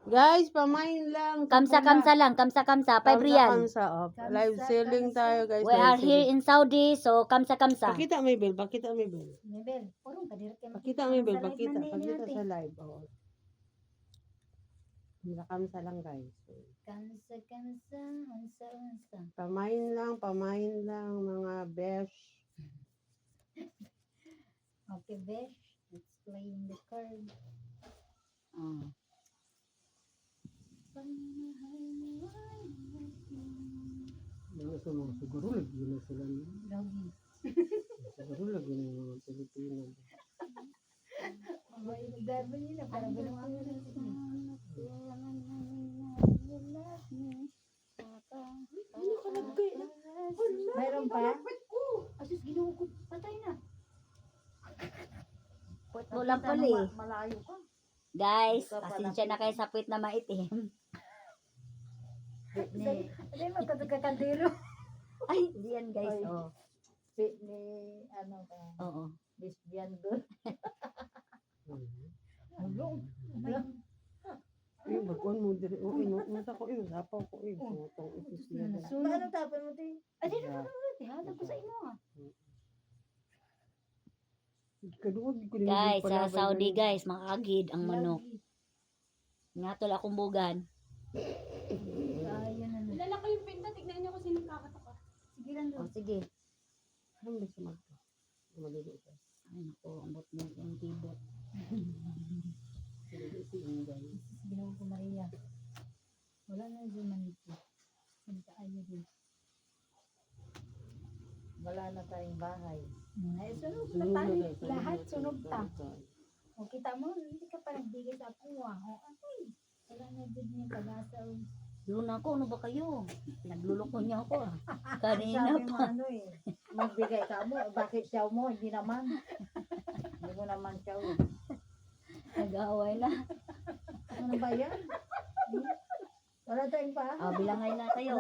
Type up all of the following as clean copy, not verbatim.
Guys, pamain lang. Kamsa lang, kamsa. 5 real. Kamsa, oh. Live selling tayo, guys. We are here in Saudi, so kamsa. Pakita may bell, pakita may bell. Mebel, purong kadir kay Pakita may bell, pakita sa live. Oh. Kamsa lang, guys. Kansa, unsa. Pamain lang, mga besh. Okay, Besh. Let's playing the card. Oh. Siguro lagi na sila. Lagi. Siguro lagi na yung mga Pilipino. Mga inigdarbo nila para ginawa mo rin. Mayroon pa? Asus, ginawa ko. Patay na. Wala pala eh. Malayo ka. Guys, pasensya na kayo sa puwit na maitim. Hindi magkakandilo. Ay, hindi yan guys. Ay. Oh. Fit ni, ano ka, Oo. lesbian doon. Ulong. Bagkuhan mo diri. Unta ko sapaw ko Tumutong isisyan. So, ano tapon mo tayo? Ay, di na hatag ko sa imo ah. Guys, sa Saudi guys, makagid ang manok. Ngatol akong bugan. Ayun na. Ilala ko yung pinta, tignan niyo kung sino kakatok. Sige lang Oh, doon. sige. Ano ba sa magto? Maliliit ka. Ay, naku, ang bot mo yung keyboard. Ginawa ko Maria. Wala na yung manito. Santa ayo din. Wala na tayong bahay. Ay, sunog na tayo. Lahat sunog ta. O kita mo, hindi ka pa nagbigay sa akuha. O ay, wala na din niya pag-asa. Luna ko, ano ba kayo? Nagluloko niya ako ah. Kanina Sabi mo pa. ano eh, magbigay ka mo, bakit siyaw mo? Hindi naman. Hindi mo naman siyaw eh. Nag-aaway na. Ano ba yan? Wala tayong pa? Oh, bilangay na kayo.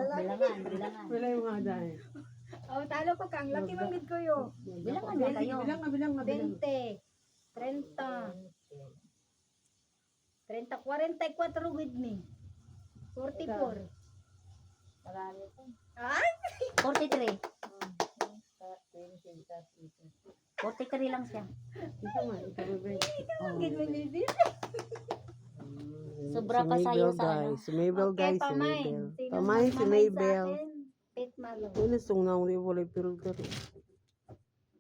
Bilangan. Wala yung mga dahil. Oh, talo ko kang. Laki mangit ko yo. Bilangan na kayo. Bilang. 20, 30, 44 with me. 44. Marami po. 43. 43 lang siya. Ito nga, ito ba? Oh. Gid mo din. Sobra pa sa'yo sa ano. Si Mabel guys, si Mabel. Pamain si Mabel. Pit malo. Ano sung na uli wala filter.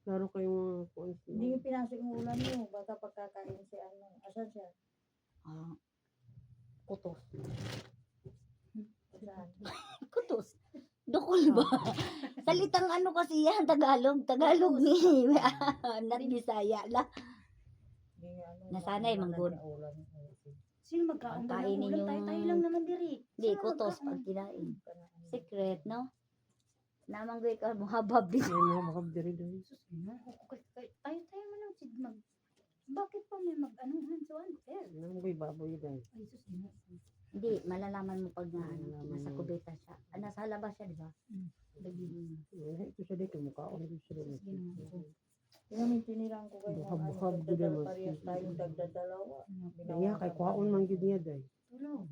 Laro kayong mga points. Hindi yung pinasok yung ulan mo. Baka pagkakain si ano. Asan siya? Ah, kutos. Saan? Kutos. Dukol ba? Salitang ano kasi yan, Tagalog. Tagalog ni. Not Bisaya la. Hindi nga, ano, Nasanay, manggod. ulan. Sino magkaon ba ng Kainin ulan? yung- Tayo lang naman diri. Hindi, Sino kutos magkaon? pag kinain. Secret, no? Namanggoy ka, muhabab din. Ay mo makabdiri diri. Tayo man ang sigmag. Bakit pa may mag-anuhan so unfair? Nang baboy guys. Ay, sus, ina. Hindi, malalaman mo pag na, ano, Malalaman nasa mo. kubeta siya. Ah, nasa labas siya, di ba? Ito siya dito mukhaon dito siya. Yung tinirang ko kayo ng Buhab-buhab ano, gud dagdadala mas. parehas tayong dagdadalawa. Kaya kay kwaon man gid niya day. Tulog.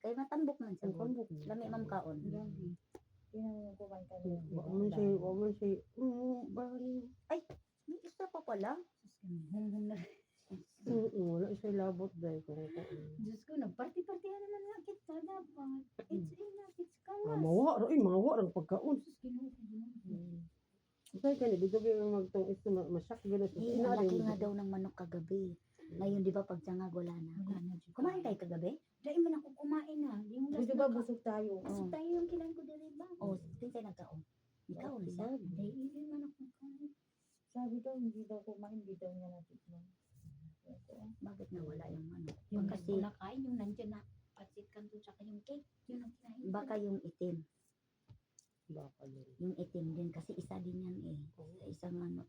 Kaya matambok man siya. Matambok. Lami mam kaon. Tinanong ko man kami. Wa man siya, bali. May isa pa pala. Hum na. Wala siya labot day kung Diyos ko, nagparty-partihan naman na kita dapat. It's enough, it's kawas. mawa ang pagkaon. Diyos, kinuha. Say kani dito gyud magtong is masyak gyud sa Eh, ang laki nga daw ng manok kagabi. Ngayon, di ba, pag tiyangag wala na. Kumain tayo kagabi? Dahil man ako kumain na. Yung last Di ba busog tayo? Busog tayo yung kailan ko diri ba? O, din tayo nagkaon. Ikaw, Lisa. Dahil hindi man ako kumain. Sabi daw, hindi daw kumain, hindi daw niya natikman. Bakit nawala yung manok? Yung Kasi, kasi nakain, yung nandiyan na pasit kanto tsaka yung cake. Yun ang kinain. baka yung itim. Baka din. Yung itim din. Kasi isa din yan eh. Sa isang ano.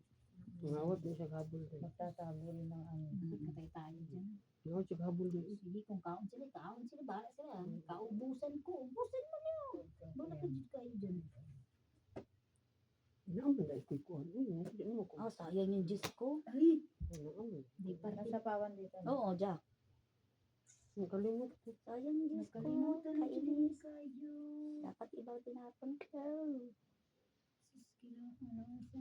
Ngawat din siya habol din. Magtatabol ng ano. Patay tayo dyan. Ngawat siya habol din. Sige, kung kaon sila, bahala sila. Kaubusan ko, ubusan mo na yun. Wala ka dyan kayo dyan. Naman dahil ko'y kuhan. Hindi mo ko. Oh, sayang yung juice ko. Ay, Naman. di pa. Nasa pawan dito. Oo, Jack. Nakalimot ko. Sayang, Diyos ko. Nakalimutan na Kainis. kayo. Dapat ibaw tinapon ko. Sus, ano sa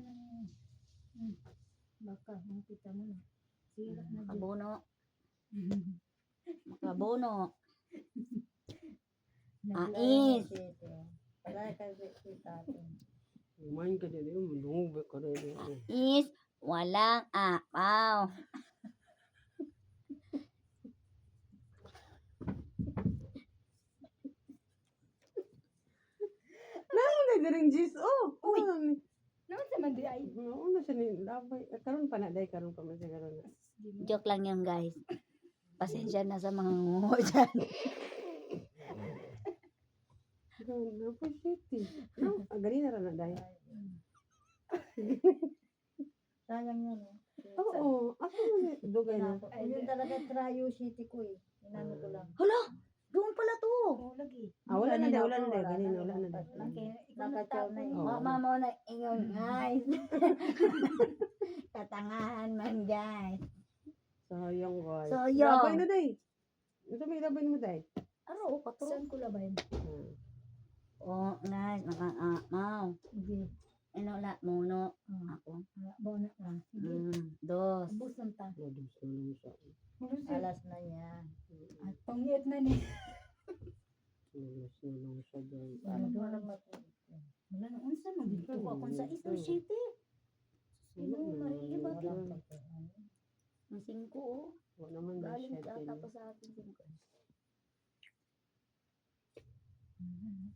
baka, makita mo na. Sira na dyan. Makabono. Makabono. Ais. Wala kasi kita. Kumain ka din yun. Manungog ka rin yun. Is walang apaw. Ano na rin, Jis? Oh! Uy! Ano? Naman sa mandi ay. Ano siya ni labay? Karon pa na, day. Karon pa man siya karon na. Joke lang yun, guys. Pasensya na sa mga ngungo dyan. Karon na po shitty. No, ganina ra na, day. Sayang yan eh. Oo. Ako mo dugay na. Yun talaga Trayo City ko eh. Inano ko lang. Hala! Doon pala to. Oo, lagi. Wala na, day. Wala na, day. Ganina, wala na, day. Laki, ikaw nagtapon eh. Oo. Mama mo na ingon, guys. Katangahan man, guys. Sayang, guys. Sayang. Labay na, day. Ito may labay mo, day. Aro, patro. Saan ko labayin? Oh, guys, makakamaw. Sige. Ano la, muno. Ah, Ako. bona lang. Sige. Dos. Ubus lang ta. Labos na lang siya. Alas na niya. At pangit na ni. Labos na lang siya, guys. Ano ba naman? Wala na unsa man dito ko akong sa Eastern City. Sino mariiba ka? Ang singko, oh. Wala naman na Galing siya. ka tapos sa akin singko.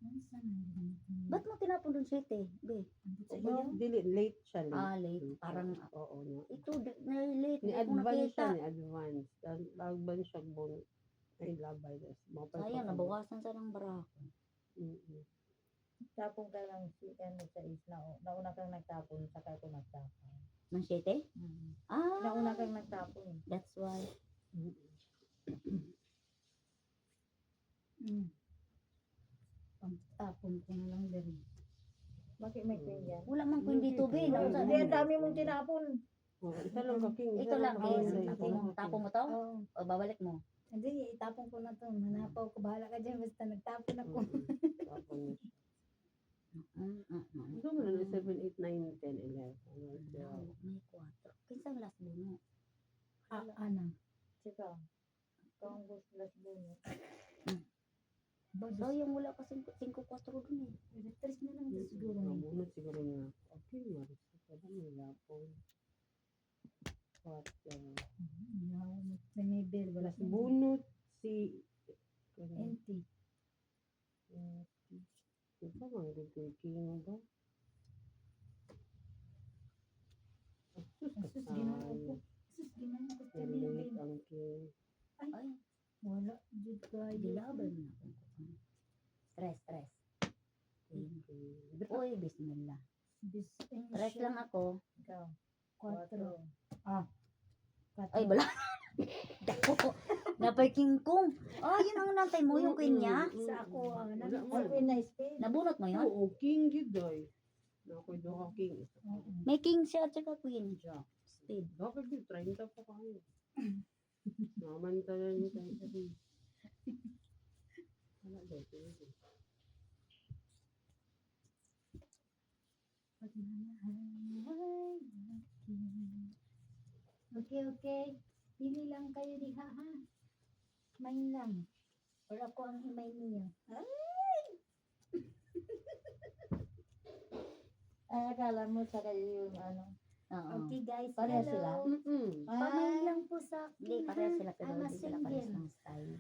Unsa man dito? Ba't mo tinapon doon city? Be. Sa iyo? Dili, late siya. Late. Parang, Oo, no. ito, na late. Ni Hindi ko advance siya, nakita. ni advance. Advance siya bon. Ay, labay. Sayang, nabawasan sa ng barako. Tapon ka lang si ano sa isla. Nauna kang nagtapon, saka ako nagtapon. Ng city? Nauna kang nagtapon. That's why. Pagtapon ko na lang din. Bakit may queen yan? Wala man queen dito, be. Hindi, ang dami mong tinapon. Isa lang ka, King. Ito lang, Isa king. lang, Tapo mo. Tapo mo to? Oo. O babalik mo? Hindi, itapon ko na to. Manapaw ko. Bahala ka dyan. Basta nagtapon ako. Tapon niya siya. Ito mo na, 7, 8, 9, 10, 11. Ano siya? May 4. Kinsang last buno? Ana. Sika. Ikaw ang gusto last buno. So, yung wala pa 5-4 dun eh. Tres na lang din siguro. Namunod siguro niya. Okay, maris. Kada may lapon. May bill. Wala Plus bunot si... Empty. Ito bang king ba? Sus, ginawa ko. Sus, ginawa ko. Relate ang king. Ay, Wala. Jud kayo. dilaban na ako. Stress. Uy, bismillah. Stress lang ako. Ikaw. 4. Ay, bala. Dako. Napay king kong. Yun ang nantay mo, yung queen niya. Sa ako. Wala Ang man. queen na spade. Nabunot mo yun? Oo, king yun doy. Nakoy do ka king. May king siya at saka queen. Spade. Bakit yun? 30 pa kayo. Namantalan niyo tayo sa king. Wala daw. Okay. Pili lang kayo diha ha. Main lang. Or ako ang himay niyo. Ay, akala mo sa kayo yung ano. Oo. Okay guys, Pareho hello. sila? Pamain lang po sa akin. Hindi, pareho sila pero I'm a hindi sila pareho single. ng style.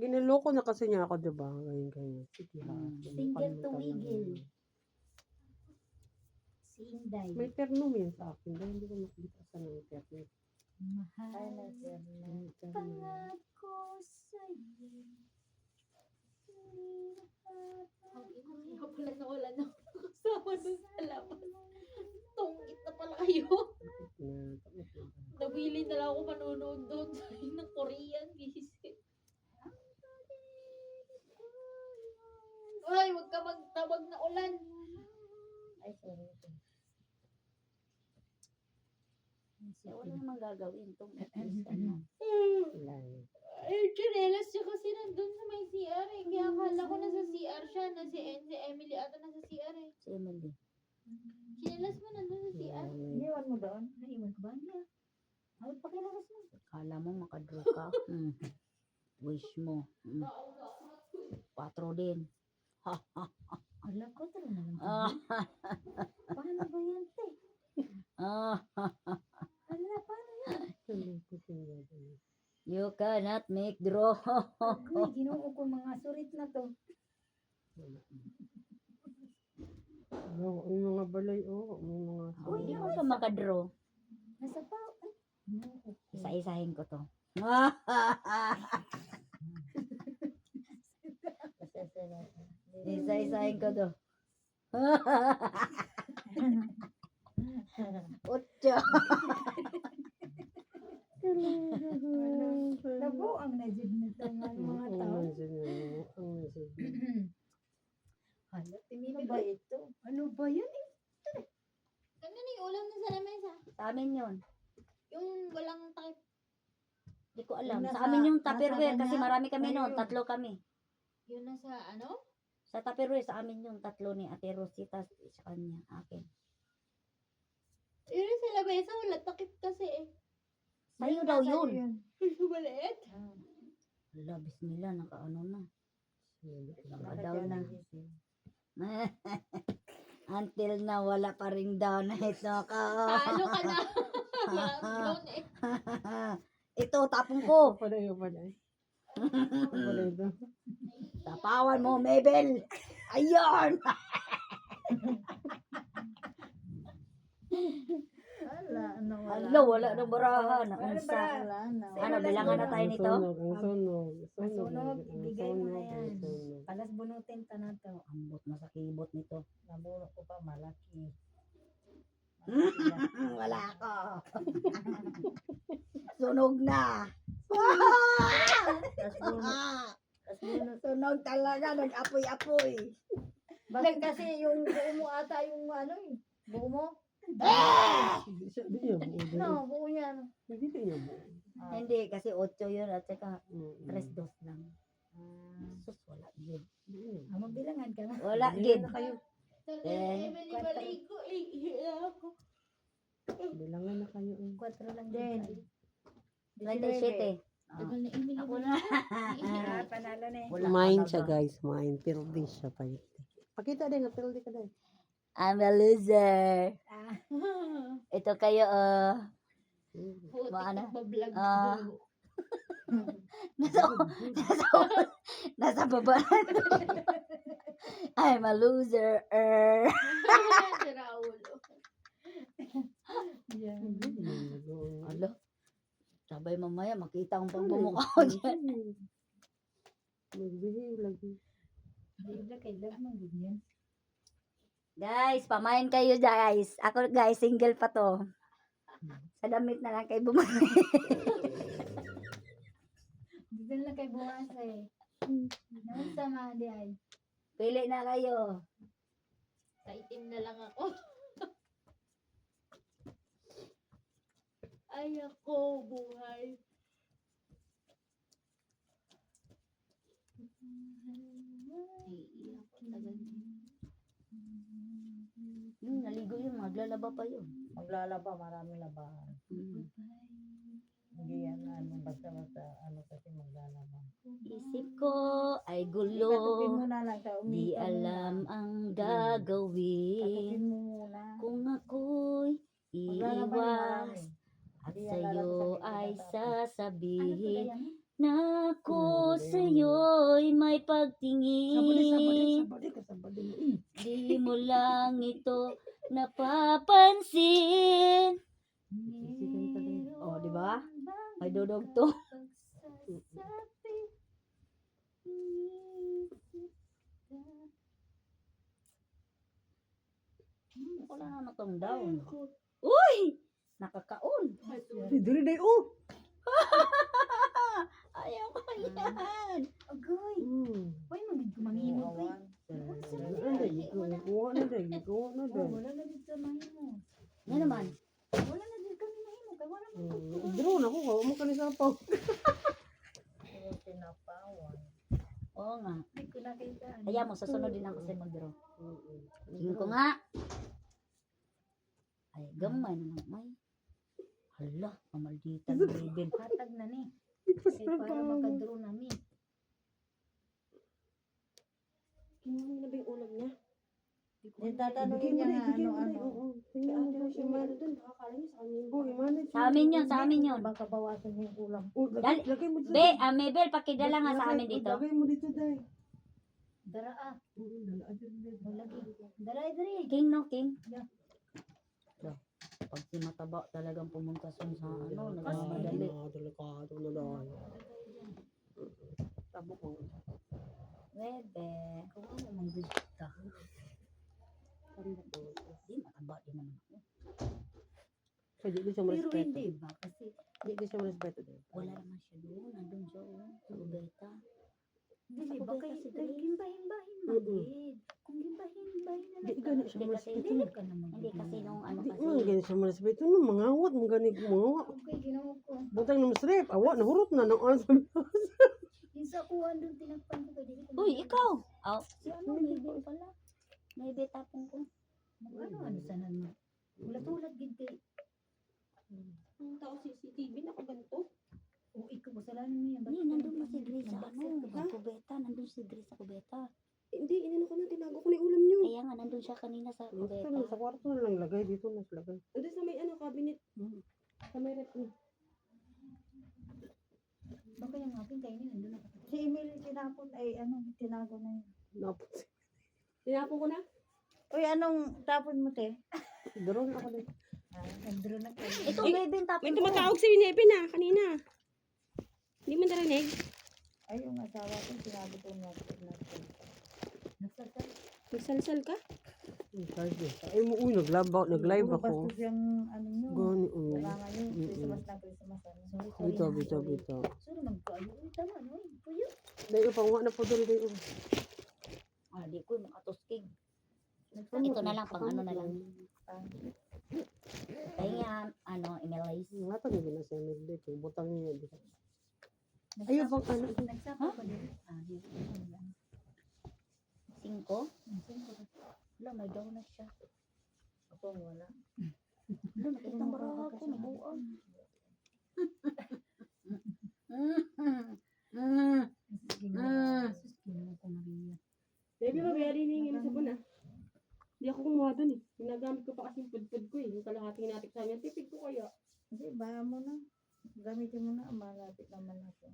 Ginaloko na kasi niya ako, diba? Ganyan. Sige ha. Single to wiggle. Si Inday. May ternom yan sa akin. Dahil hindi ko makita sa ng ternom. Mahal. Pangako sa'yo. Ako pala nawala na ako kasama dun sa labas. Tungkit na pala kayo. Nawili na lang ako manonood doon ng Korean. Visit. Ay, wag ka magtawag na ulan. Ay, sorry. Wala namang gagawin itong ano. Kala mo makadraw ka. Wish mo. 4 din. Ala ko, tara na lang. Ah, Paano ba yan, te? ah, Ala, paano yan? Salungkot yung gado. you cannot make draw. Uy, ginoo ko mga surit na to. Yung mga balay, may mga... Hindi mo ka makadraw. Nasa pa. Ay, ginoo ko. Isa-isahin ko to. Isa-isahin ko to. 8. Nabuang na dyan na ito mga tao. Hala, ano ba ito? Ano ba yan eh? Ano na yung ulam na sa lamesa? Sa amin yun. Yung walang takip. Hindi ko alam. Nasa- Sa amin yung nasa Tupperware kasi ganyan? marami kami noon. Ayun. 3 kami. Yun na sa ano? Sa Tupperware sa amin yung 3 ni Ate Rosita sa kanya. Akin. Yun na sa lamesa, wala takip kasi eh. Sa'yo daw yun. Maliit. Wala, bismillah. Nakaano na. Naka-down na. Until na wala pa ring down na ito ka. Talo ka na. Blown eh. Ito, tapong ko. Palay. Palay ito. Tapawan mo, Mabel. Ayun. Wala, Wala nang barahan. Unsa. Ano, bilangan na tayo nito? Ang sunog. Masunog, ibigay mo na yan. Ang sunog. Palas bunutin ka na to. Ambot na sa kibot nito. Nabulok ko pa, malaki. Wala ako. Sunog na. Sunog talaga. Nag-apoy-apoy. Bakit kasi yung buo mo ata yung ano eh. Buo mo? Di niya buo. No, buo yan. Hindi niya buo. Hindi, kasi 8 yun at saka Mm. 3-2 lang. Sus, wala yun. Magbilangan ka na. Wala gid. Emily Baligo eh. Bilangan na kayo. 4 lang din. 27. Tagal na Emily Ako na. Panalo na eh. Wala Mine ka siya na ba? guys, mine. Pildi siya pa. Pakita din, pildi ka din. I'm a loser. Ito kayo, Putik Maana? magbablog. Ah. nasa baba. I'm a loser. Si Raul. Alo. Sabay mamaya makita ang pagbumukha ko dyan. Magbihim lagi. Bibla kay Lag man ganyan. Guys, pamain kayo guys. Ako guys, single pa to. Sa damit na lang kayo bumalik. Bibla lang kay buwas eh. Naman sama di ay. Pili na kayo. Sa itim na lang ako. Ay ako, buhay. Naiiyak ko tagal na. Yung naligo yun, maglalaba pa yun. Maglalaba, maraming labahan. Hindi yan basta-basta kasi maglalaba. Isip ko ay Patupin gulo. mo na lang sa Di alam ang gagawin. Patupin mo muna. Kung ako'y Maglalaba iiwas yung at Hindi yan sa'yo lalabas sa ay bibig ng sasabihin yan? na ako sa'yo'y may pagtingin. Sabali. Di mo lang ito napapansin. Oh, di ba? May dudog to. Wala na itong down. Uy! Nakakaon. Dili day oh. Ayaw ko yan. Agoy. Uy, manghimot ko eh. Kuha na day. Wala na dito mahimot. Yan naman. Wala na dito kami mahimot. Kaya wala mo. Drone ako, kaya mo ka ni sapaw. Pinapawan. Oo nga. Hindi ko nakita. Kaya mo, susunod din ako sa mag-draw. Tingin ko nga. Ay, gamay naman. May. Hala, mamaldita ng Mabel. Hatag Tatanungin niya nga ano-ano. Oo. Tingnan mo si Imano dun. Akala niyo sa kanya. Oh, Imano. Sa amin yun, sa amin yun. Baka bawasan niya yung ulam. Oh, Dali. lagay mo dito. Mabel, pakidala nga sa amin dito. Lagay mo dito, Day. Dara ah. Oo, dala din. Lagi. Dara. King no, King. Yeah. Pag si mataba talagang pumunta sa ano, Madali. nagmamadali. Delikado na lang. Tabo ko. Bebe. Kung ano mang gusto. Tabo ko. Di mataba din naman ako. So, di ko siya Pero marespeto. hindi ba? Kasi Di ko siya marespeto din. Wala naman siya doon. Nandun siya, sa Ubeta. hindi Sa ba Cubeta kayo si Grace. himba-himbahin Mm-mm. magid. Kung himba-himbahin na Di lang. gani siya Hindi kasi, marespeto. Dili ka naman. hindi kasi nung ano Di kasi. man gani siya marespeto. No, mangawat, mangani ko mangawat. Okay, ginawa ko. Butang ng strip. Awa, nahurot na. Nang answer. Isa ko andun tinakpan ko kay dili ko. Uy, ikaw! Oh, si ano, maybe pala. Maybe tapong ko. Ano sanan mo? Ulat-ulat gid kay. Ang tao CCTV na ganito. O ikaw kasalanan mo yan. Hindi, nandun pa si Grace sa ano, sa Cubeta. Nandun si Grace sa Cubeta. Hindi, inano ko na, tinago ko na yung ulam niyo. Kaya nga, nandun siya kanina sa Sa Cubeta. kwarto na lang lagay. Dito na lagay. Doon sa may cabinet. Sa may rep. Baka yung akin kainin nandun na. Si Emily tinapon ay tinago na yun. Napot. Tinapon ko na. Uy, anong tapon mo te? Drone ako din. Nandro na kayo. Ito, Ay, baby, tapon May ko. tumatawag si Nepe na kanina. Hindi mo narinig? Ay, yung asawa ko, sinabi ko niya. Nagsasal. Nagsalsal ka? Ay mo, uy, nag-live ako. Bastos yung ano nyo. Gani, uy. Wala ngayon, Christmas na Christmas. Sorry, Bito, bito, bito. Sorry, magkaayo. Uy, tama, no? Puyo. Dayo pa, nga na po doon, dayo. Ah, di ko, makatuskig. Ito na lang, pang ano na lang. Kaya nga, ano, Emily's. Nga pa niya na siya, dito. Butang niya dito. Ayaw bang ano? Nagsapa ko din. Dito. 5? Wala, may daw na siya. Ako, wala. Wala, nakita mo raw ako, may buwan. Ginawa ko na rin yan. Nepe ba, bayari hingin sa puna. Hindi ako kumuha doon eh. Ginagamit ko pa kasi yung pud ko eh. Yung kalahating natik sa amin. Tipid ko kaya. Hindi, bayan mo na. Gamitin mo na. Malapit naman ako.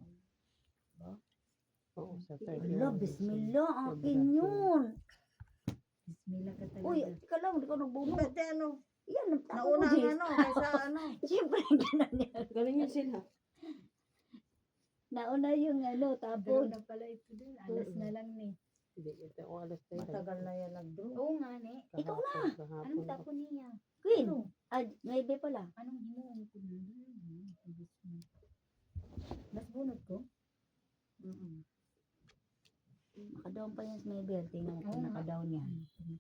Oo, sa Wala, bismillah, akin yun. Bismillah ka talaga. Uy, tika lang, di ka nagbunod. Ba't ano? Yan, Nauna ang ano, kaysa ano. Siyempre, ganun yan. Galing yun sila. Nauna yung ano, Tapos tapon. na pala ito din. Alas na lang ni. Hindi, ito ako alas tayo. Matagal na yan nag-draw. Oo nga ni. Ikaw na. Anong tapon niya? Queen, Ano? maybe pala. Anong hinuon ko na? Mas bunot ko? Nakadown pa yan sa maybe. Tingnan mo Oo kung nga. nakadown yan.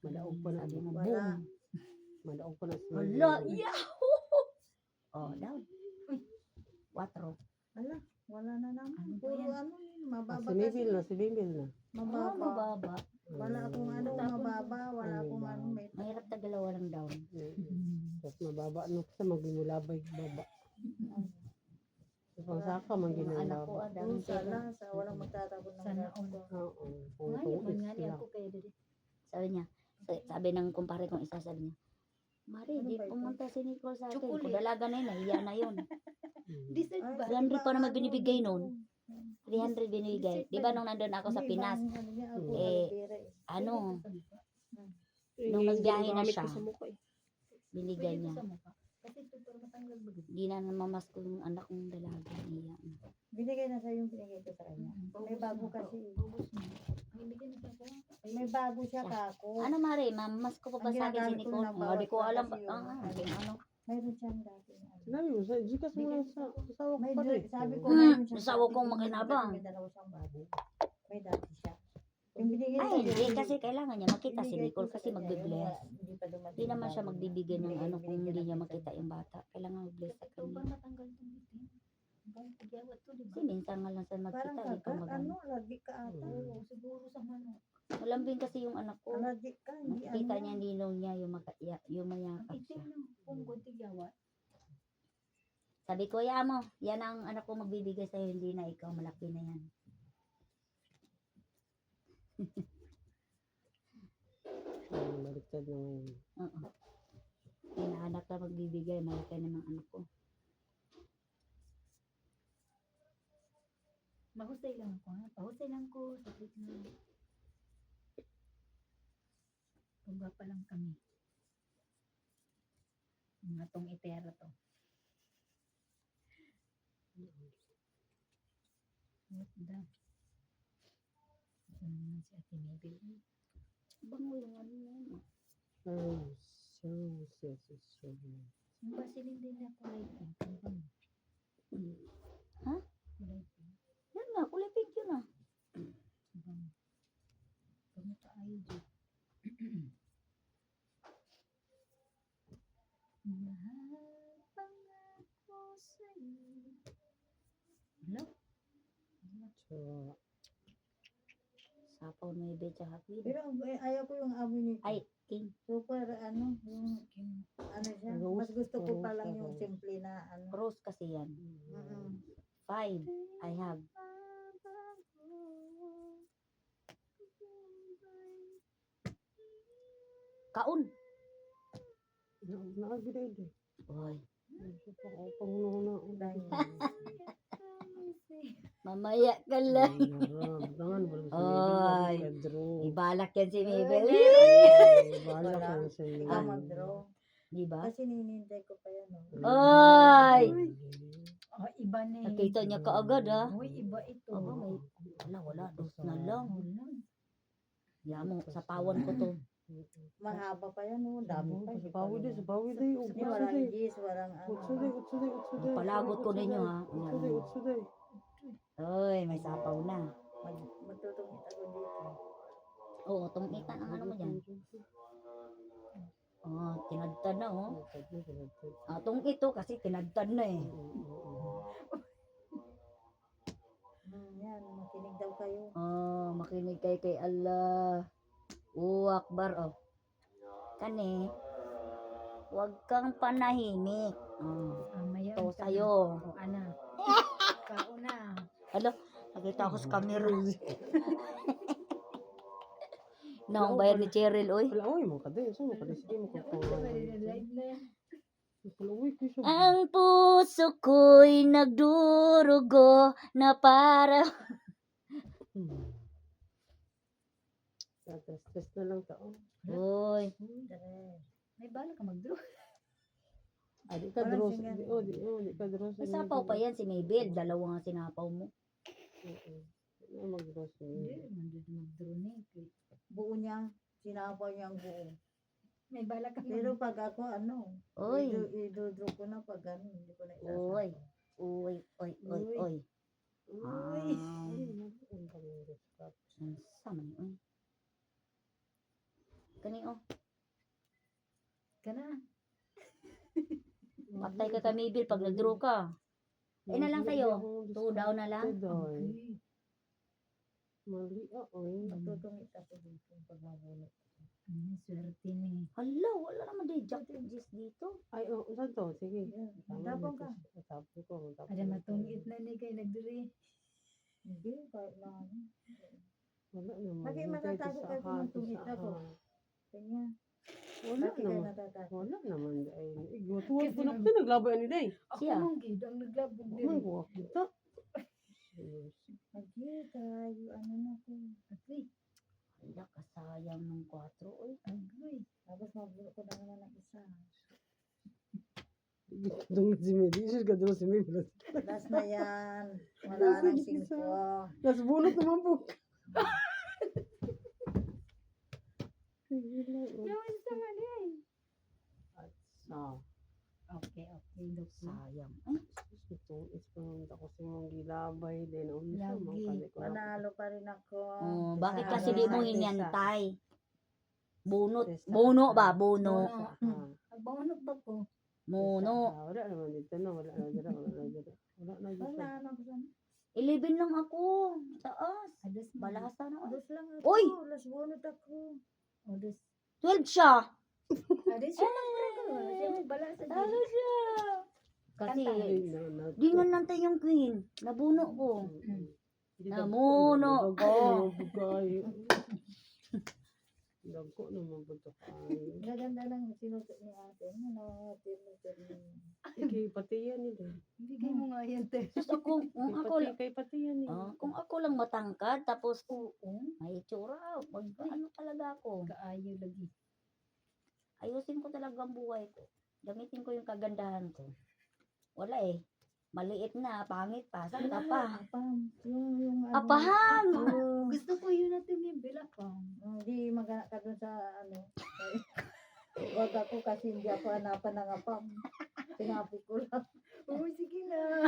Madaog pa na. Sabi mo, Wala. boom. Madaog pa na siya. Wala, yahoo! Oh, down. 4. Ala, wala na naman. Ano ba Puro yan? ano yun, mababa Si Bibil na, si Bibil na. Mababa. Mababa. Wala akong ano, mababa. Wala akong ano, may Mahirap tagalawa ng down. Tapos mababa, ano sa magmulabay, baba. Pang saka, Yung anak ko, magmulabay. down. Doon sana, sa walang magtatapon ng Sana gato ko. Oo, kung Ngayon, tuwis nga lang. ako kayo din. Sabi niya, sabi ng kumpare kong isa, sabi niya, Mari, Ano di ba ito? pumunta si Nicole sa akin. Chocolate. Kung dalaga na yun, nahiya na yun. Dessert Mm. ba? 300 pa naman Ano, binibigay dito? nun. 300 binibigay. Di ba nung nandun ako sa May Pinas, ibang ano niya, ako, eh, alipira eh. ano, Eh, Nung nagbiyahe na ginagamit siya. ko sa mukha eh. binigay Pwede niya. ko sa mukha. Kasi ito para matanggal ba? Di na namamas ko yung anak kong dalaga. Nahiya na. Binigay na sa yung binigay ko sa kanya. May bago kasi. Ubus mo. Ang ibigay na sa ako. May bago siya kako. Ano Mari, mamamas ko pa ba Ang sa akin si ginagamit ko Nicole? na Oh, bawat di ko alam. kasi yun. Ano? Mayroon siyang dati. na ano. Sinabi mo, sa Gcash mo lang sa asawa ko May pa rin. sabi ko Hmm, mayroon siyang nasawa dati, kong hindi makinabang. kasi May dalawa siyang bago. May dati siya. Yung binigay Ay, ko hindi. yun, Kasi kailangan niya makita si binigay ko Nicole sa kasi kanya, magbe-bless. yung hindi pa dumating Hindi naman yung siya bago magbibigay ng niya. ano kung Binigyan hindi niya natin makita sa yung bata. Kailangan mag-bless sa Ito ba kanya. matanggal itong bitin? Bang tigyawat to, di ba? Kasi minsan nga lang sa Parang magkita, di pa kagat, magano. ano, allergic ka ata. Oo, siguro sa manok. Malambing kasi yung anak ko. Allergic ka, hindi Nakikita ano. niya nino niya yung, yung Ang mayakap itim siya. ng punggol tigyawat. Sabi ko, ya mo, yan ang anak ko magbibigay sa'yo, hindi na ikaw, malaki na yan. Baliktad na ngayon. Oo. Inaanak na magbibigay, malaki naman anak ko. Mahusay lang ako, ha? Pahusay lang ko. Saglit lang. Pagba pa lang kami. Mga tong itera to. What the? Ito naman si Ate Mabel. Bango yung ano yan. Yung Vaseline din na kulay pink. Ang bango. Ha? Kulay pink. Yan nga, kulay pink yun ah. Ang bango. Bango ka ayaw dyan. Lahat pangako sa'yo. Hello? So, Sapaw na ibe tsaka queen. Pero ayaw ko yung amoy nito. Ay, king. Super ano, yung ano siya. Rose, Mas gusto ko rose, pa lang yung rose. simple na ano. Rose kasi yan. Mm-mm. 5. I have. Kaon. naagbiday din. Oy. Sa pangunauna. Dahil Mamaya ka lang. Dangan ba Ay. Kadro. Ibalak yan si Mabel. Bala Wala. ka sa ikaw mag-draw. Di ba? Kasi ninintay ko pa yan. Oh. Ay. Oh, iba na eh. Nakita niya kaagad ha. Uy, iba ito. Aba, may. Wala. Dos na lang. Wala. Yamo, sa pawan ko to. Mahaba pa yan. Oh. Dami pa. Sa bawi din, sa bawi din. Hindi, walang gis, walang ano. Utsuday. Palagot ko ninyo ha. Utsuday. Oy, may sapaw na. Matutungit ako dito. Oo, tumitan ang ano mo dyan. Oh, tinadtad na oh. Atong ito kasi tinadtad na eh. Yan, makinig daw kayo. Oh, makinig kay Allah. Akbar oh. Kani, huwag kang panahimik. Maya. Ito sa'yo. O, ana. Kauna. Alo, nakita ko sa camera. Naong bayad ni Cheryl, oy. Wala, uy mo ka din. Saan mo ka din? Sige mo ka Live na yan. Ang puso ko'y nagdurugo na para... Test na lang tao. Uy, May bala ka mag-draw. Ah, di ka Walang draw. singan. Di ka draw. masapaw pa yan si Mabel. Dalawa nga sinapaw mo. Mag-draw si Hindi, mandun mag-draw na eh. Buo niya. Sinapaw niya ang buo. May bala ka Pero pag ako ano, Uy, idodro ko na pag ano, hindi ko na uy, uy. Uy. Sama ni, uy. Kani, oh. ka na. Patay ka kay Mabel pag nag-draw ka. Ay na lang sa'yo. 2 daw na lang. Mali oy. Matutungit ako dito pag mabunot. Swerte na eh. Hala, wala naman din jacket gis dito. Ay, saan to? Sige. Tapon ka. Tapon ko. Ada matungit na ni kay nagdiri. Hindi, kahit na ano. Wala naman. Bakit matatago kayo kung matungit ako? Kanya. Wala Bakit kayo naman. natatago? Wala naman. Ay, igutuwag ko na ito. Naglabay ani day. Ako Siya. mong gid ang naglabog May diri. buwak dito. Magkita, yung ano na ko. Agoy, Hala, kasayang ng 4, uy. agoy. Tapos mabunot ko na naman ng isa. Dungit si Medi. Isus ka doon si Medi. Last na yan. Wala nang singko. Nas bunot naman po. Gawin sa mali eh. Ah, Okay. Doktor. Sayang. Ay, itong ispanong ako sa mga gilabay din. Unsa Lagi. man kani ko. Panalo pa rin ako. oh, bakit Sa kasi ano, di mo sa hinintay? Bunot. Testa. Buno ba? Buno. Ah, Agbangonot ba ko? Muno. wala naman dito na. Wala na dito. Wala na dito. Wala naman ko. 11 lang ako. Taas. Adas na. Balasa na. Uy. Dos lang ako. Uy! Last bunot ako. Adas. 12 siya. Adas siya lang ko. Siya mo bala sa Talo diri. siya. Kasi, Kanta. di nga nantay yung queen. Nabuno ko. Hindi Namuno daw- ko. Bugay. Dagko naman po ito kayo. Gaganda lang sinuot ni ate. Ano, Kay pati yan eh. Bigay mo nga yan, te. Gusto ko, Kay pati yan eh. kung ako lang matangkad, tapos may itsura, ano talaga ako. Kaayo lagi. Ayusin ko talaga ang buhay ko. Gamitin ko yung kagandahan ko. Wala eh. Maliit na, pangit pa. Saan ka pa? Apam. Yung ano. Apaham! Oo. Gusto ko yun natin yung bilapang. Hindi magana ka dun sa ano. Huwag ako kasi hindi ako hanapan ng apam. Sinabi ko lang. Oo, sige na.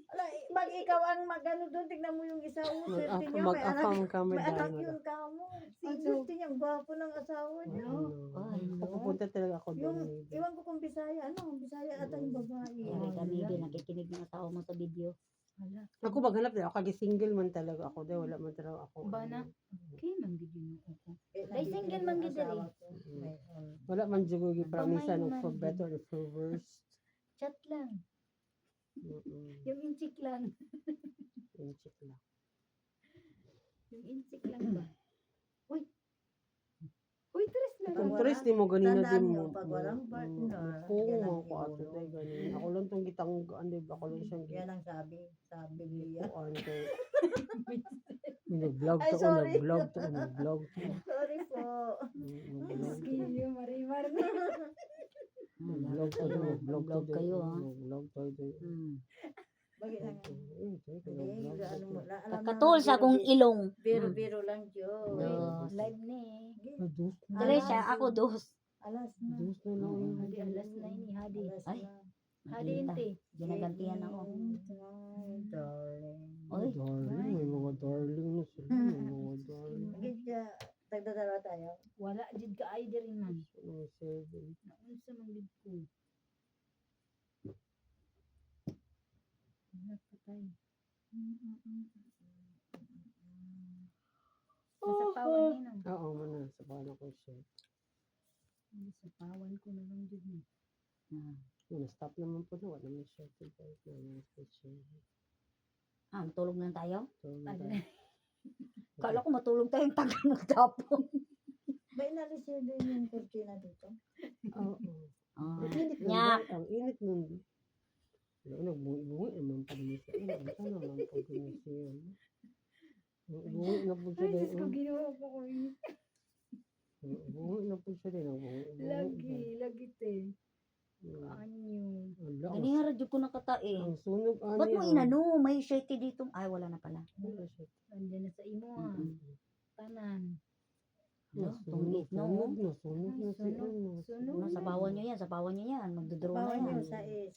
Ala, mag ikaw ang magano doon, tignan mo yung isa. Swerte niya, may anak. Mag-afam kami May anak dahil. yun ka mo. Ang swerte niya, ang gwapo ng asawa niya. Ay, no. Pupunta talaga ako doon. Yung, iwan ko kung Bisaya, ano, Bisaya ata yung babae. Yari kami din, nakikinig ng asawa mo sa video. Wala. Ako maghanap din ako. Kagi-single man talaga ako. Dahil wala man talaga ako. Bana? Okay, manggigil mo ako. Ay, single man gid diri. Wala man dyan yung promise man. for better or for worse. Chat lang. Yung inchik lang. Inchik lang. Yung inchik lang ba? Uy! Uy, tres na Kung Wala. tres di mo ganina Tandaan din niyo, mo. pag walang partner, Oo, yan ang ako ato iulo. tayo ganun. Ako lang tong gitang, ano ba, ako lang siyang Yan ang sabi sa Biblia. gitang. Nag-vlog Ay, to, sorry. nag-vlog to, nag-vlog to. Sorry po. Nag-vlog to. Sige, marimar na. Nag-vlog to, nag-vlog to. Vlog kayo, ha? Nag-vlog to. Bakit ang hindi, ano mo, alam mo Kakatol naman, sa akong ilong. Biro-biro lang, Diyos. Dos. Live na eh. Dus, Dali siya, ako dos. Alas na. dus na lang yun. Hadi, alas na ini, hadi. Alas Ay. na. Hadi, inte. Ginagantihan ako. Ay, darling. Oy, Darling, may mga darling na sila. May mga darling. Gidya, tagdadala tayo. Wala, jid ka ay diri man. Mga seven. Naunsa man gid ko. Wala pa tayo. Sa pawan ni nang. Oo, man sa paano ko siya. Sa pawan ko na lang jud ni. Stop naman po na. Wala naman siya. tulog na tayo? So, Kala ko matulog tayong tagal magtapon. Ba inalis yun din yung kurtina dito? Oo. Ah, Ang init nun. Nya. Ang init nun. Wala, nagbungi-bungi naman pag misa. Ito naman pag misa yan. Bungi na po siya Ay, Diyos ko, din. ginawa ko ko yun. Bungi na po siya din. Lagi te. Anyo. Gani nga radyo ko nakatae. Ang sunog, ano Ba't mo inano? May shirty dito. Ay, wala na pala. Nandiyan na sa imo ah. Tanan. Nasunog, no? nasunog na si ano. Sunog. Sabawan nyo yan, sabawan nyo yan. Magdodraw na Bawal yan. yun sa is.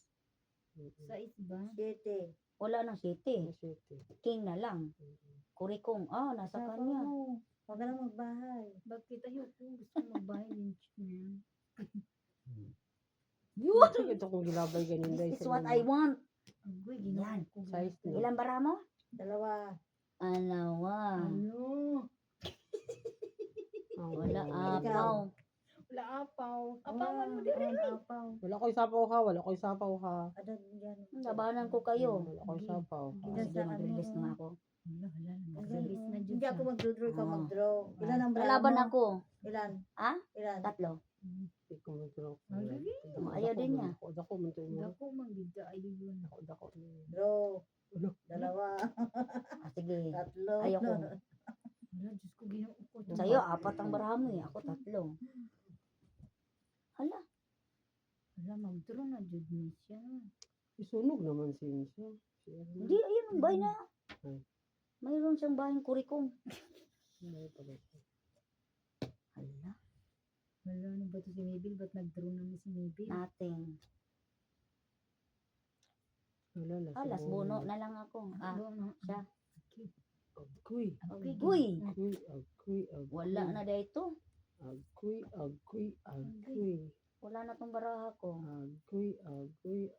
Sa isba. 7. Wala nang shirty. Masete. King na lang. Kurikong. Nasa kanya. Huwag ka lang magbahay. Bakit tayo ko gusto magbahay yung chick na yan. Yun! Ito kong gilabay ganin dahil This is what I want. Agoy, ginawa Yan. ko. Size na. Ilan bara mo? 2. Alawa. Ano? Wala Ikaw. apaw. Wala apaw. Apawan mo din. Apaw. Wala ko isapaw ha, wala ko isapaw ha. Adan yan. Labanan ko kayo. Wala ko isapaw. Sige, mag-release na ako. Wala. Hindi na dyan hindi ako mag-draw, ikaw Ah. mag-draw. Ilan ang bra Lalaban mo? ako. Ilan? Ah? Ilan? 3. Hindi ko mag-draw. Lagi. Ayaw din niya. Dako man ito mo. Dako magdida ayo yun. Dako. Draw. Ano? 2. Sige. 3. Ayoko. Wala, Diyos ko, ginawa ko. Sa'yo, 4 ang baramo eh. Ako 3. Hala. Wala, mag-draw na dyan ni siya. Isunog naman siya. Hindi, ayun ang bahay na. Hmm. Mayroon siyang bahing kurikong. Hindi pala siya. Hala. Wala, ano ba ito si Mabel? Ba't nag-draw naman si Mabel? Nothing. Wala lang. Alas, buno na lang ako. Ano? Siya. Agkoy. Agoy. Agkoy. Wala na dito. Agkoy. Wala na tong baraha ko. Agkoy. Agoy.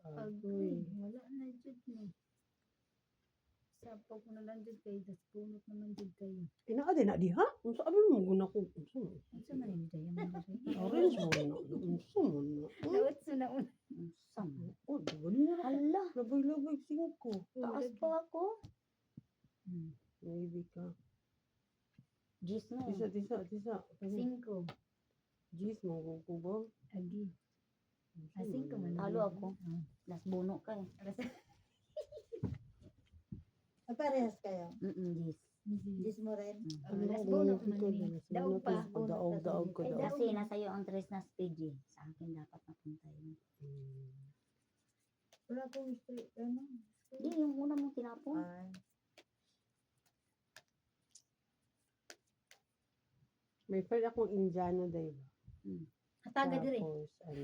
Wala na dyan ni. Sapaw ko na lang dyan kayo. Das punot naman dyan kayo. Inaadi na di ha? Kung sabi mo guna ko. Ano sa manin dyan? Orange mo na. Unsa mo na. Nawat sa nauna. Sama. Oh, dali na. Hala. Labay-labay singko. Taas pa ako. Maybe ka. Gis na. Tisa. Kani. 5. Jis, mangkukubaw. Agi. 5 man. Talo ako. Las buno ka eh. Parehas kayo. Gis. Gis mo rin. Las bono man ni. Daog pa. Daog ko daog. Kasi nasa iyo ang tres na speed eh. Sa akin dapat napunta yun. Wala akong history. Ano? Hindi, yung una mong tinapon. Ay. May friend akong Indiano dahil. Hataga dire. Tapos,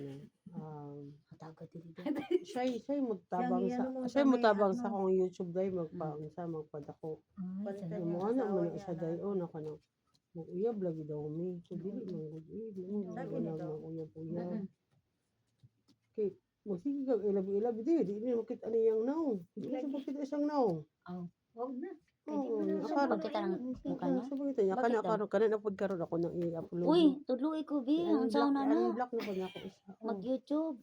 Hataga diri doon. siya mutabang Siyang iano mo sa sa may mutabang ano. sa akong YouTube dahil magpadako. Palitan Yung yung ano asawa man niya isa na- dahil naka na mag-uyab lagi daw mi. So dili man gud. Lagi Wala nito. mag-uyab. Okay, magsige kag ilab di makita niyang naw. Di sa makita siyang naw. Wag na. Oo, Saan pagkita ng mukha niya? Sa bagay niya Bakit daw? kana na pud karon ako nang i-upload. Uy, tudloy ko bi. Ang sauna na. Unblock na po niya ako isa. Mag-YouTube.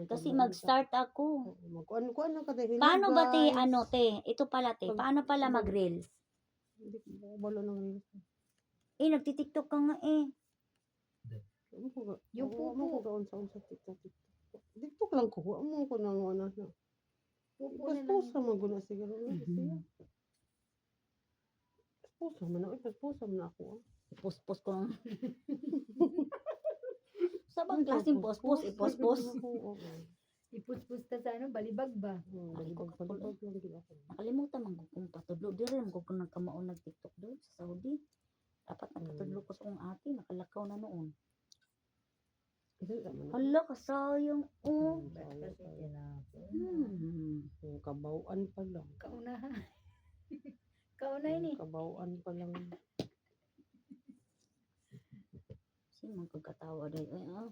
Kasi mag-start ako. Kuan na ka dahil. Paano ba te, ano te? Ito pala te. Paano pala mag-reels? Hindi ko balo ng reels. Eh, nagtitiktok ka nga eh. Yung Yung pupo. pupo. Mo ko sa TikTok. TikTok lang ko. Amo ko nang ano na. Pupo na lang. Pasposa man guna siguro. Pasposa man ako. Pasposa man ako. Post-post ko lang. Sa bang klaseng post-post? I-post-post. Ipuspus ta sa ano, balibag ba? Balibag lang gid ako. Nakalimutan man ko kung patudlo. Di rin ko kung nagkamaon nag-tiktok doon sa Saudi. Dapat napatudlo ko sa kong ate. Nakalakaw na noon. Kasi naman. Hala, kasayang. Oh. Kasi tinapon. Yung kabawaan pa lang. Kauna ha. Kauna yun eh. Kabawaan pa lang. Kasi magkakatawa dahil. Ay,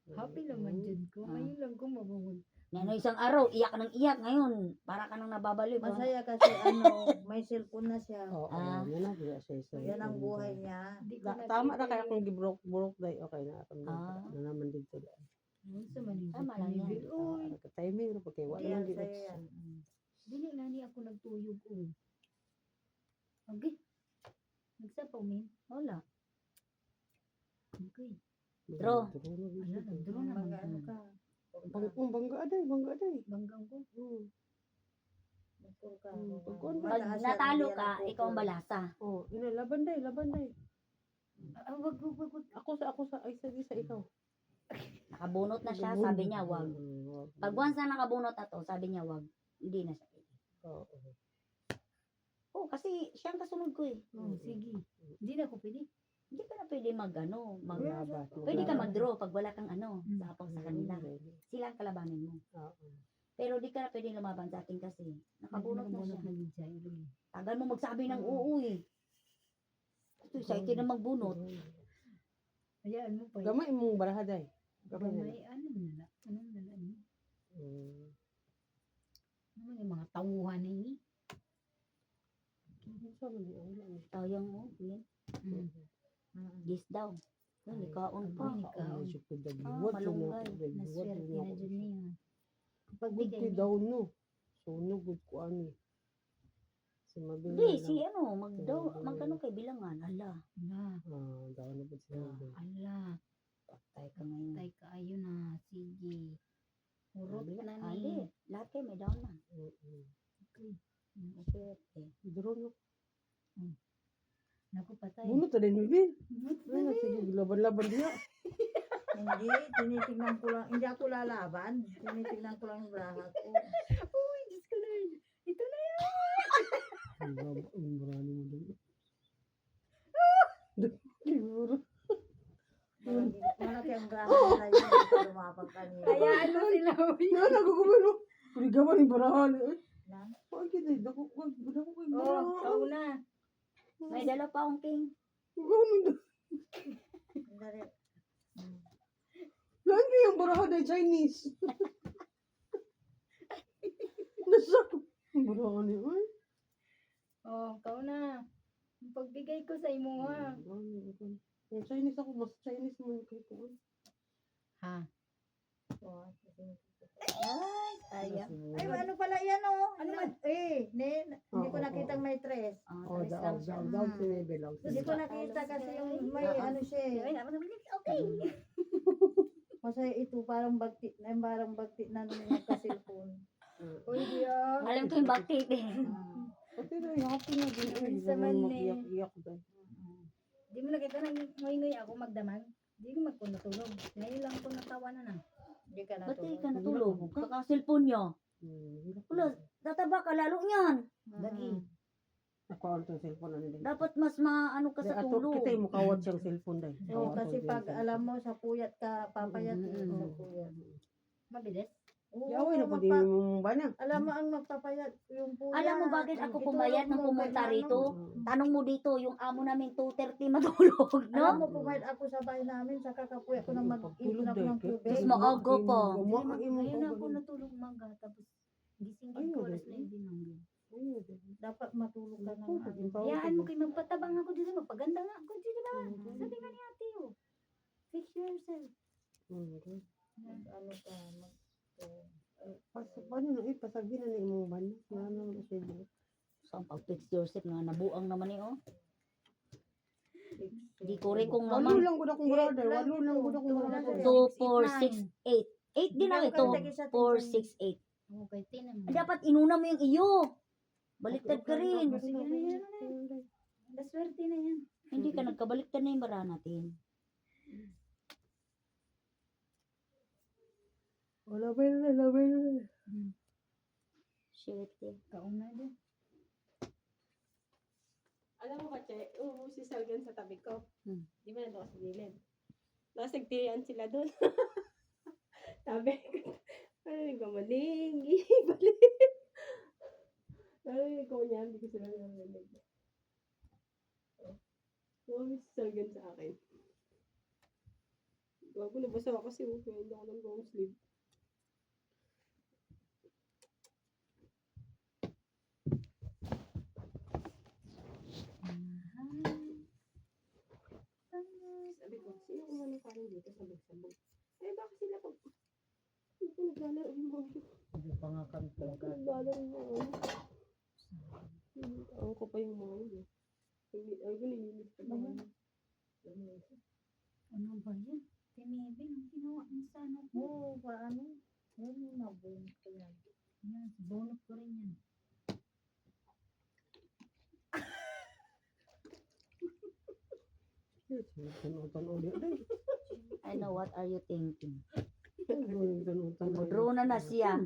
Happy naman dyan ko. Ngayon lang ko mabuhol. Nano isang araw, iyak ng iyak ngayon. Para ka nang nababaliw. Masaya kasi ano, may cellphone na siya. Oo, yan na siya siya. Yan ang buhay niya. Di ko Tama na nakita kaya yun. kung gibrok dahil okay na. Na naman dito. Ano sa manigit Tama lang yan. nibil? Uy, Timing na pagkay wala Yan lang sa'yo gid. yan. dili na ni ako nagtuyog. Uy. Okay. Nagsapaw min. Wala. Okay. Draw. Ala, nagduro na Mga ano naman. ka. Bangga aday. Banggang ko. Magpur ka. Pagkuhan ba? Pag Mataas yan, natalo hindi yan ka, ang ikaw ang pupur. balasa. Oh, ina laban day. Wag. Ako sa ay sa ikaw. Nakabunot na siya, sabi niya wag. Pag once na nakabunot na to, sabi niya wag. Hindi na siya. Oo. Oh, kasi siya ang kasunod ko eh. Oh, sige. Hindi na ako pwede. Hindi ka na pwede Maglabat. pwede ka mag-draw pag wala kang ano, tapang sa kanila. Oo. Sila ang kalabanin mo. Pero di ka na pwede lumaban sa atin kasi nakabunot na siya. na siya. Tagal mo magsabi ng oo eh. Ito, excited na magbunot. Hayaan mo pa. Gamay mong baraha day. Gamay na. Gamay, ano nala? Anong nala niya? Mm. Ano yung mga tawuhan na yun? Sa man ang wala ni. Tayang mo, yun. Mm. Gis daw. Yun, ikaon pa. Ay, ikaw. Ay, syukur dag Ah, buwat malunggay. Naswerte na dyan niya. Pag Pagbigay daw no. Sunog gud ko ani. Si mabili. Hindi, si ano, magkano kay bilangan. Ala, daw na pud sila. Ala. patay ka ngayon. Tay ka ayo na. Sige. Urot na Ali, ni. lahat kayo may down na. Okay. Swerte. Duro no. Naku patay. Bunot na din bibil. Ay, na sige laban-laban dia. Hindi, tinitingnan ko lang. Hindi ako lalaban. Tinitingnan ko lang yung braha ko. Uy, Diyos ko na yun. Ito na yun. Ang marami mo din. Siguro. Malaki ang braha nila yun. Ito lumapag kanina. Hayaan mo sila. Uy. Na nagugumano. Purigaman yung barahan eh. Na? Ay, kita dako kay Oh, barahan. kauna. May dala pa akong king. Dari. Lagi yung barahan ay Chinese. Nasa ang barahan niya. Ay. Oh, kauna. Pagbigay ko sa imo ha. Yung Chinese ako, mas Chinese mo kay ko. Ha? Oh, Ay, sayang. ay, ano pala yan oh? Ano man? Hindi ko nakita siyang may tres. Oh, Tres lang siya. daw si Nebel. Hindi ko nakita kasi yung may ano siya eh. Ay, naman okay. Masaya ito, parang bagti na nung nagka-cellphone. Uy, diya. Alam ko yung bakit eh. Pati na happy na din. Ay, Sa man eh. mag-iyak-iyak dahil. Di mo nakita na ngoy-ngoy ako magdamag. Di ko magpunatulog. Ngayon lang ako natawa na. Hindi ka Ba't di natulog. ka natulog? Kaka-cellphone niya. Wala, tataba ka lalo niyan. Lagi. Ako ang itong cellphone ano din. Dapat mas maano ka sa Ato tulog. kita yung mukawat siyang cellphone dahil. Oo, kasi pag alam mo sa puyat ka, papayat Mm-mm. sa puyat. Mabilis. Oo, Yaway na po din yung bana. alam mo ang magpapayat, yung puyat. Alam mo bakit ako Itulog pumayat nang mo, pumunta kay rito? ano. Tanong mo dito, yung amo namin 2:30 matulog, Alam no? mo, pumayat ako sa bahay namin, sa kakapuyat ko nang mag-ipon ako ng Tulog tubig. Tapos maaga pa. Ngayon ako natulog maga. Tapos gising ko alas 9 ng Dapat matulog ka na. Hayaan mo kayo magpatabang ako dito. Magpaganda nga ako dito ba? Sabi nga ni ate oh. Fix yourself. Ano ka, Paano na pasabihin na imong bana? Ano na siya dito? So, pag-fix yourself nga, nabuang naman eh, oh. Di ko rin kung Walo naman. lang gud akong brother. Walo lang gud akong brother. 2, 4, 6, 8. 8 din ako ito. 4, 6, 8. Okay, tinan mo. Dapat inuna mo yung iyo. Baliktad ka rin. Sige na yan. Daswerte na yan. Hindi ka nagkabaliktad na yung bara natin. Wala ba na. Shit eh. Kauna din. Alam mo ba, Che, si Salgan sa tabi ko. Hmm. Di ba nandun ako sa gilid? Tapos nagtirian sila doon. Sabi ko, ano ko, maling, balik. Ano ko niya, hindi ko sila narinig. Sabi si Salgan sa akin. Gago, nabasa ako kasi hindi ako ng long sleeve. Sabi ko, sino kumano parang dito sabog-sabog? Eh, bakit sila pag... Hindi ko naglalaro yung mga ito. Hindi pa nga kami Naglalaro yung mga ano. Ang ko pa yung mga yun. Ay, nilinis pa ba yan? Ano ba yan? Tinibin. Ang ginawa mo sa ano ko. Oo, paano? Yan yung nabunod ko yan. Yan. Bonus ko rin yan. I know what are you thinking. Tanon. Drone na siya.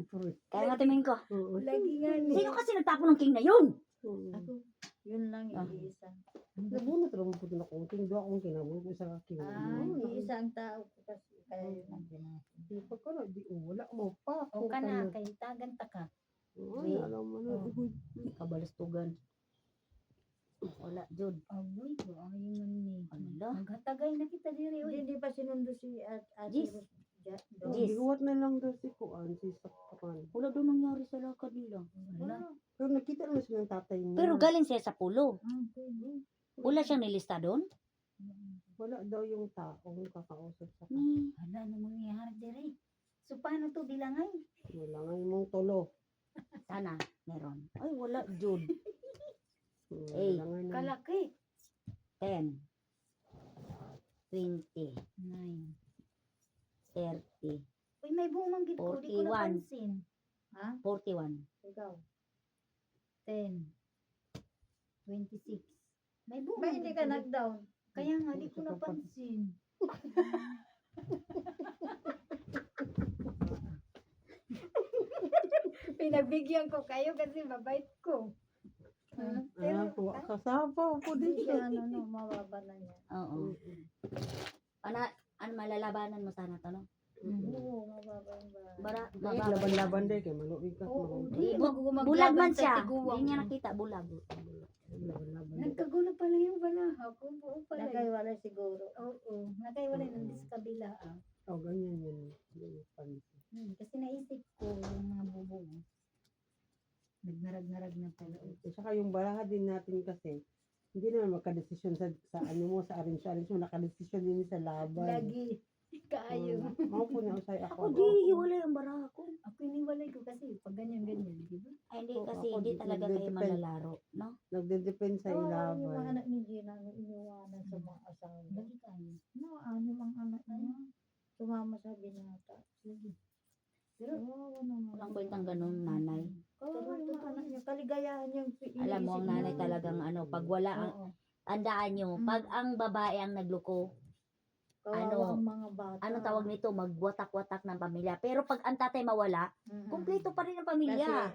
Kaya nga tingin ko. Lagi nga ni. Sino kasi nagtapon ng king na yun? Ako, yun lang iisa. Nabunot rin po din akong king. Doon akong kinabunot ko sa king. Iisa ang tao ko kasi. Kaya yun ang ginagawa. Di pa ka na. Di wala mo pa. O ka na. Kay taganta ka. Ay, alam mo na. Kabalistugan. Wala, Jud. Aboy ko. Ay man ni. Ala. Maghatagay na kita diri. Uy. Hindi pa sinundo si Ate Yes. Ros. Yes. Gihuwat na lang daw si Kuan, si Sakpan. Wala daw nangyari sa lakad nila. Wala. Pero nakita naman silang tatay niya. Pero galing siya sa pulo. Pwede. Wala siyang nilista doon? Wala daw yung taong kakausap sa kanya. Ni. Wala na mangyayari diri. So paano to bilangay? Wala nga yung tulo. Sana, meron. Ay, wala, Jud. Wala nga na. Kalaki. 10. 20. 9. 30. Uy, may bumang gid ko. Di ko 41. napansin. Ha? 41. Ikaw. 10. 26. May Ba bumang hindi gid ka ko. nag-down? Kaya nga, di ko napansin. Pinagbigyan ko kayo kasi mabait ko. Tuwa ka sabaw po Hindi din siya mawaba na niya. Oo. Ano, malalabanan mo sana to, no? Oo, mawaba yung ba. Bara, Laban-laban din kay maluig ka. Oo, Di, di maglaban bulag man sa siya. tiguang. Hindi niya nakita, bulag. Laban-laban. Nagkagulo pala yung balaha ko. Oo pala. Nagkaiwala siguro. Oo. Nakaiwalay ng diskabila. Oh, ganyan yun. Ganyan pansin. Kasi naisip ko yung mga bubong. Nagnarag-narag na pala. At saka yung baraha din natin kasi, hindi naman magka-desisyon sa ano mo, sa arrange mo, nakadesisyon din sa laban. Lagi. Kaayo. Mga po niya usay Ako, ako. di, hiwalay ang bara ko. Ako iniwalay ko kasi pag ganyan-ganyan, di ba? Ay, hindi, Oo, kasi ako, hindi di- talaga di- kayo depend- malalaro, no? Nagde-depend sa Kawawa yung mga ilaban. anak ni Gina nung iniwanan sa mga asawa. Lagi tayo. No, anim ang anak niya. Sumama sa binata. Pero Kawawa naman. walang kwentang ganun, nanay. Kawawa yung mga anak niya. Kaligayahan niyang Alam mo, ang nanay talagang pag wala ang, Oo. tandaan nyo, pag ang babae ang nagluko, Kawawa ang mga bata. ano tawag nito, magwatak-watak ng pamilya. Pero pag ang tatay mawala, Mm-mm. kumpleto pa rin ang pamilya.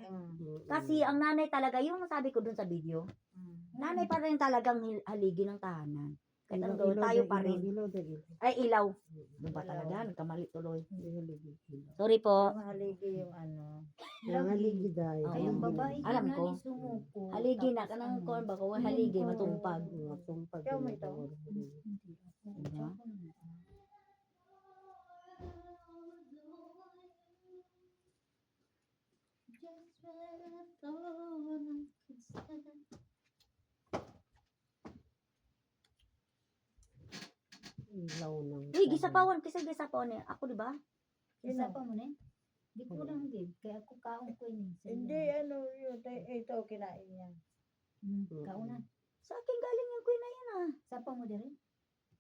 Kasi ang nanay talaga, yung sabi ko dun sa video, nanay pa rin talagang haligi ng tahanan. Kahit ano gawin, tayo pa rin. Ay, ilaw. Doon pa talaga, nagkamali tuloy. Sorry po. Yung haligi yung ano. Yung haligi dahil. Oo. Ay, ang babae Alam nga ko. ni sumuko. Haligi na, Tapos kanang ano, kon ba ko, haligi, matumpag. Matumpag. Ikaw may ito? Diba? Ilaw ng. Uy, gisapawan, kasi gisapawan niya. Ako, di ba? Isa pa mo na Di ko lang din. Kaya ako kaon ko yun. Hindi, ano yun. Ito, kinain niya. Kauna. Sa akin galing yung queen na yan ah. Sa pa mo din.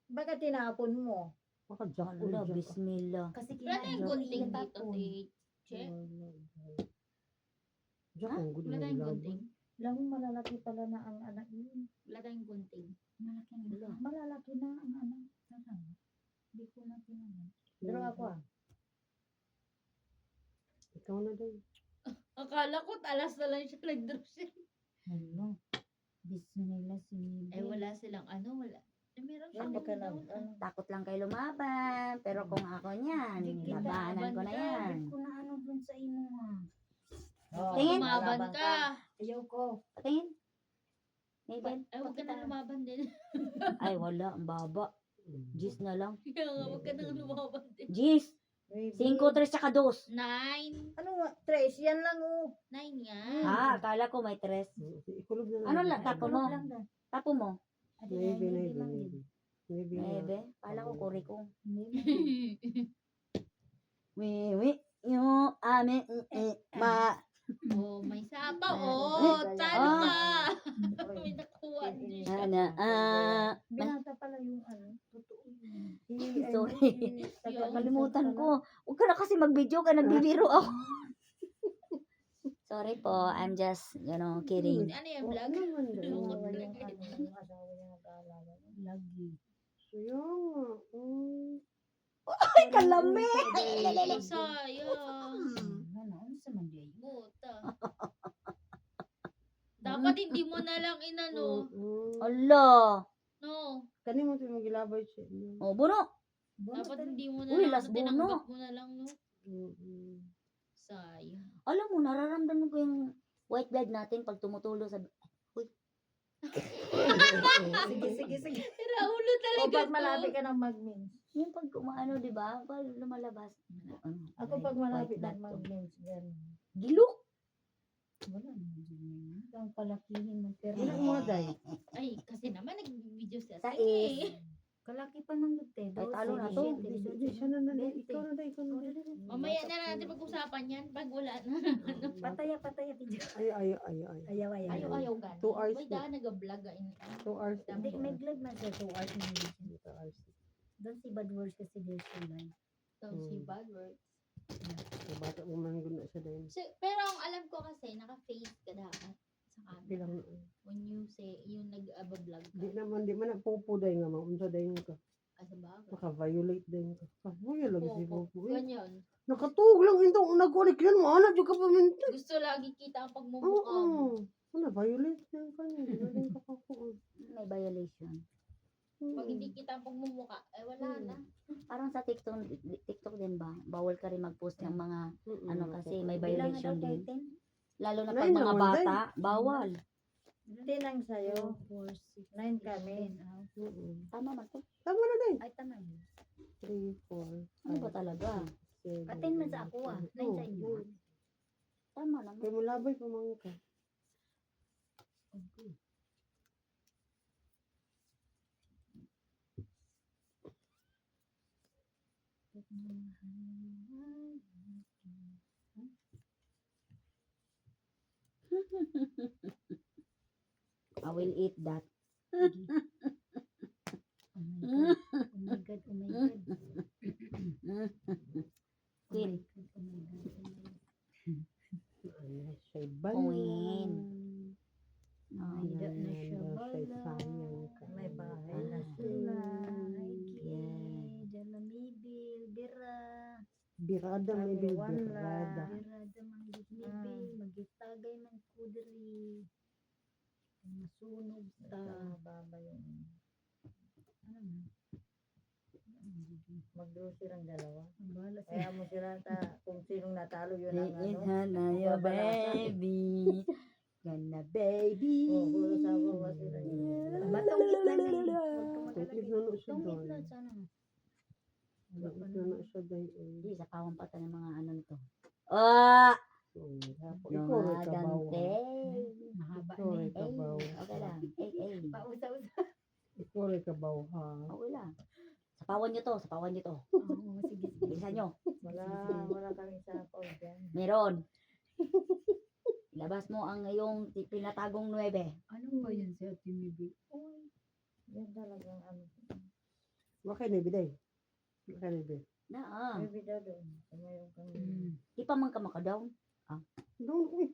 Baka tinapon mo. Makajak Wala, bismillah. Kasi Wala tayong gunting dito, tapon. Che. Diyak ang good Wala na tayong ilaw. gunting. Alam mo, malalaki pala na ang anak yun. Wala tayong gunting. Malaki na. Malalaki na ang anak. Hindi ko na pinaman. Pero ako ah. Ikaw na din. Akala ko talas na lang siya nag-drop. Ano? Bismillah sinilin. Eh, wala silang ano, wala. Eh, meron Yan, siyang baka na. daw. Ano. Takot lang kayo lumaban. Pero kung ako niyan, labanan ko na yan. Hindi ko na ano dun sa imo ha. Oh, Tingin? Lumaban malaban ka. Ayaw ko. Patingin. Mabel. Ay, huwag ka na lumaban din. Ay, wala. Ang baba. Gis na lang. Kaya nga, huwag ka na lumaban din. Gis. Maybe. 5, 3, tsaka 2. 9. Ano nga? Trace, yan lang oh. 9 nga. Ah, akala ko may 3. Ikulog na lang. Ano lang, tapo mo? Lang na. Tapo mo. Maybe, maybe. Maybe. Maybe. Kala ko kuri ko. Hindi. Wiwi. Yung ame. Ma. Oh, may sapaw. Oh, talo ka. May nakuha din. Ana. Binata pala yung ano. Totoo yun. Sorry. Nakalimutan ko. Huwag ka na kasi mag-video ka. Nagbibiro ako. Sorry po. I'm just, kidding. Ano yung vlog? Naman din. Lungkot Yung talaga. yung asawa niya nag-aalala. Lagi. Kaya nga. Ay, kalami. Sayang. Ano? Ano sa mandiay? Buta. Dapat hindi mo na lang inano. Allah. No. Kani mo ito magilabay siya. O, buno. Dapat hindi mo na Uy, lang. last Tinanggap mo na lang, no? Mm-mm. Sayang. Alam mo, nararamdaman ko yung white blood natin pag tumutulo sa... Sige. Raulo O talaga pag to. malapit ka ng mag-mins. Yung pag umaano, di ba? Pag lumalabas. Ako pag malapit White blood ng to. mag-mins. Ganun. Gilok. Wala naman din. Ang palakihin mo. Pero Ilan mo day? Ay, kasi naman nag-video siya. Sa Sige. Kalaki pa ng dute. Ay, talo na to. Hindi, siya na na. Ikaw na day. Ikaw na day. Mamaya na natin pag-usapan yan pag wala na. Pataya. Ay. Ayaw. Ayaw gan. 2 hours May na. daan nag-vlog. 2 hours. Hindi, may vlog man siya. 2 hours na yun. 2 hours. Doon si Bad Words kasi there's a live. So, si bad words. So, bata mo man guna siya din. So, pero ang alam ko kasi, naka-face ka dapat sa camera. Bilang, When you say, yung nag-vlog ka. di naman napupo day nga. Maunsa day ka. As a bagay. Naka-violate din ka. Kahuya lagi si Popo. Ganyan. Nakatug lang itong nag-ulik yan. Mahanap yung kapaminta. Gusto lagi kita ang pagmumukha mo. Oo. Ano, violate din ka niya. Galing ka pa po. May violation. Pag hindi kita ang pagmumukha, eh wala na. Parang sa TikTok din ba? Bawal ka rin mag-post ng mga ano kasi may Bilang violation na daw din. 10. Lalo na Nine pag mga naman bata, bawal. 10 lang sa'yo. 4, 6, 9 kami. Tama man to. Tama na din. Ay, tama yun. 3, 4, Ano ba talaga? 7. Patin man sa ako ah. 9 sa inyo. Tama naman. Kaya mo labay pa mga ka. I will eat that. Oh my God. Oh my God. Oh my God. Queen. Oh my God. Ano siya, bala. Queen. Oh, Hida na siya Ano siya, bala. sayang ka. May bahay na Ah. sila. Ay, Yeah. Jalamibil, Bira. Birada may Kami wala. birada. Birada manggitnibil, magitagay man kudri. Masunog ta. Mababa yung Ano man? mag-grocery ang dalawa. Ang bahala sa Kaya mo sila kung sinong natalo yun ang Hey, ano. Hana, your Babalasa. baby. Gonna baby. Puro sa bawa sila yun. Batungit na ni. Huwag ka Tungkit magalagi. na na siya Tungit doon. na sana. Tungkit na na siya doon. Di, sa kawang pata ng mga ano nito. Ah! Ikaw rin kabaw. Gante. Mahaba Ikaw na rin eh. kabaw. Okay lang. Pausa-usa. Ikaw rin kabaw ha. Okay lang. Sapawan nyo to. Sapawan nyo to. Oo, sige, sige. Bilisan nyo. Wala kami sa call dyan. Meron. Ilabas mo ang iyong pinatagong 9. Ano ba yan si Ate Mibi? Yan talagang ano. Bakit na biday? Bakit na biday? Na May bida doon. Mayroon kang Di pa man ka makadown. Doon ko eh.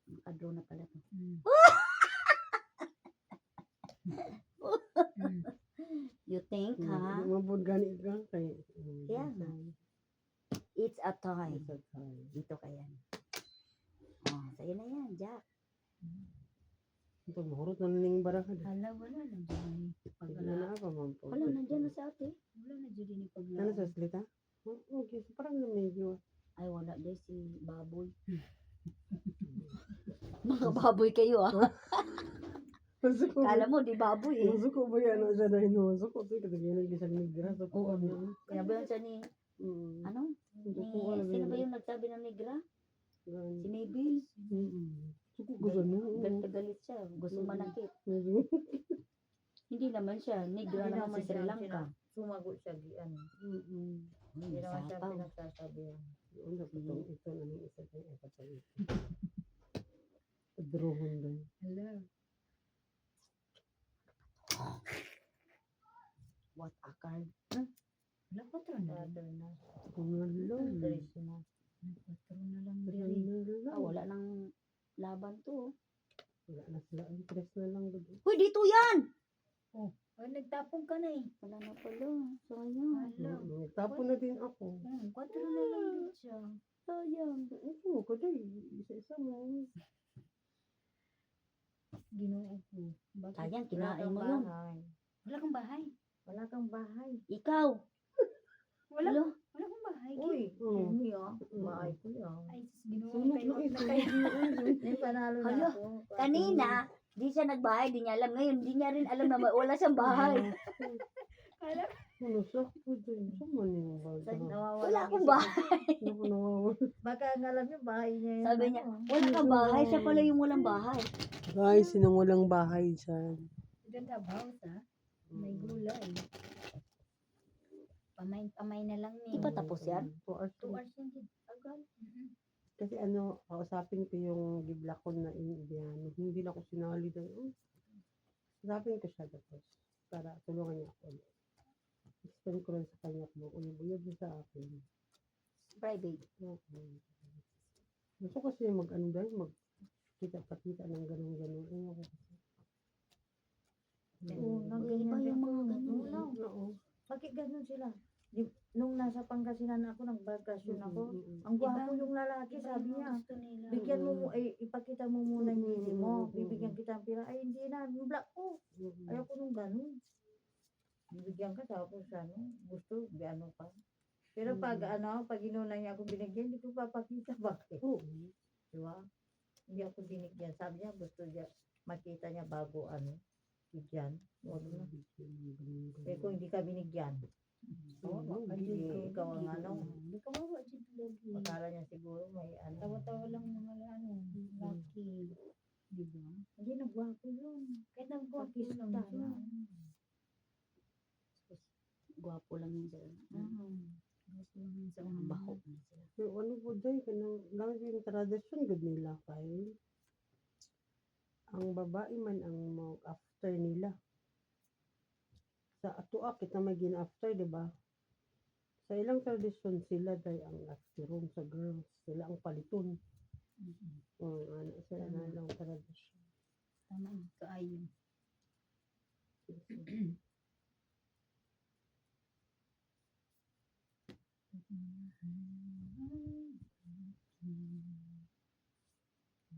Makadraw na pala to. You think, ha? Mabud gani ka kay. Yeah. It's a toy. Sa tayo. Dito ka yan. Oh, sa'yo na yan, Jack. Ito mahurot na ning baraka. Hala, wala na dyan ni Pagala pagala. na ako man po. Wala, nandyan na sa ate. Wala na dyan ni Ano pagala. sa salita? Okay, so parang na medyo. Ay, wala din si baboy. Mga baboy kayo, ah. Suko. Kala mo, di baboy, eh. Suko ba yan? Ano siya dahil no? Suko. Suko. Kaya gisag nigra. Suko. Oo, ano? Sinabi siya ni, ano? Suko. Sino ba yung nagsabi ng negra? Si Mabel. Suko ko gano'n. Galit na galit siya. Gusto manakit. Hindi naman siya. Negra Hindi naman naman sa Sri siya Lanka. sumagot siya di ano. Hindi naman siya Sapaw. pinagsasabihan. Ano pa itong ito na ng isa kay ito pa ito. Padrohon din. Hala. What a card. Wala, 4 na. Father na. Kumalo. Tres na. 4 na lang diri. Wala nang laban to. Wala na sila. Interest na lang. Uy, dito yan! Ay, nagtapong ka na eh. Wala na pala. Sayang. Hala. Tapon na din ako. 4 na lang din siya. Sayang. Ito ko dahil. Isa-isa mo. Ginoo ko. Bakit? Sayang, Wala kinain kang mo yun. bahay. Wala kang bahay. Wala kang bahay. Ikaw. Wala, Alo? wala kang bahay. Uy, Oo. hindi ah. Bahay ko yan. Ay, sus, ginoo. Sunog Kayo, na ito. May panalo na Hala, ako. Kanina, di siya nagbahay, di niya alam. Ngayon, di niya rin alam na wala siyang bahay. Ano sa ko din. Saan man yung Sa baga? nawawala Wala ang akong isip. bahay. Ano ko nawawala? Baka ang alam niyo, bahay niya yun. Sabi niya, ano. wala kang bahay. Siya pala yung walang bahay. Guys, sinong walang bahay dyan? Ganda house ha. May gulay. Pamay na lang ni. Di pa tapos yan? 2 hours. 2 hours yan din. Agad. Kasi ano, kausapin ko yung giblakon na Indiano. Hindi na ako sinali doon. Kausapin ko siya tapos para tulungan niya ako. Explain ko rin sa kanya kung uyab niya sa akin. Private. Gusto kasi mag-ano dahil magkita-pakita ng ganun-ganun. Ayun ako kasi. Oo, Iba nagganyan din yung ako. mga ganun. Oo. Bakit ganun sila? Nung nasa Pangasinan ako, nagbakasyon ako. Ang Iba. gwapo yung lalaki, sabi niya. Gusto nila. Bigyan mo, ipakita mo muna yung ngiti mo. Mm. Bibigyan kita ng pira. Ay, hindi na. Yung black ko. Ayoko nung ganun. Bibigyan ka tapos ano, gusto, ano pa. Pero pag pag inuna niya ako binigyan, hindi ko papakita. Bakit? Oo. Diba? Hindi ako binigyan. Sabi niya, gusto niya, makita niya bago bigyan. Huwag na. Eh kung hindi ka binigyan, hindi ikaw ang Hindi ka bawa dyan lagi. akala niya siguro may Tawa-tawa lang mga lucky. Di ba? Hindi, nagwapo yun. Kahit nagwapo lang Pakista siya. yun. Gwapo lang yun sila. Gusto lang yun sa Ang unang baho na sila. Pero ano po dahil, kanang lang yung tradisyon gud nila kay ang babae man ang mag-after nila. Sa atoa kita may gina-after, di ba? Sa ilang tradisyon sila day ang afteron sa girls. Sila ang paliton. Ano sila na lang tradisyon. Tama yun. Kaayon.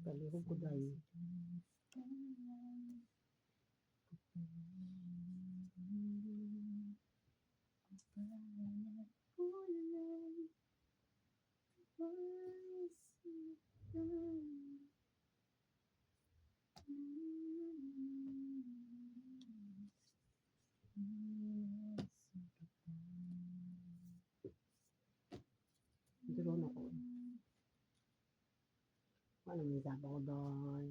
Kalihog ko dahil. Drone ako. Ano may sabaw doon?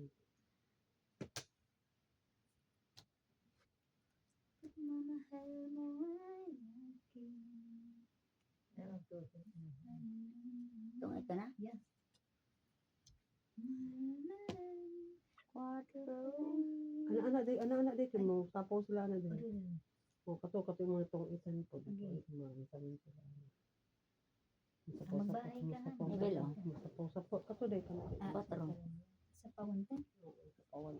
Mamahal mo ay akin. Ano to? Tungay ka na? Yes. Anak day mo tapos sila na day. O kato yung mga tong isan po. Mga isan sila. Magbahay ka na. Miguel, oh. Masapo. Kato day ka na. Patro. Sa pawantan. Sa pawan.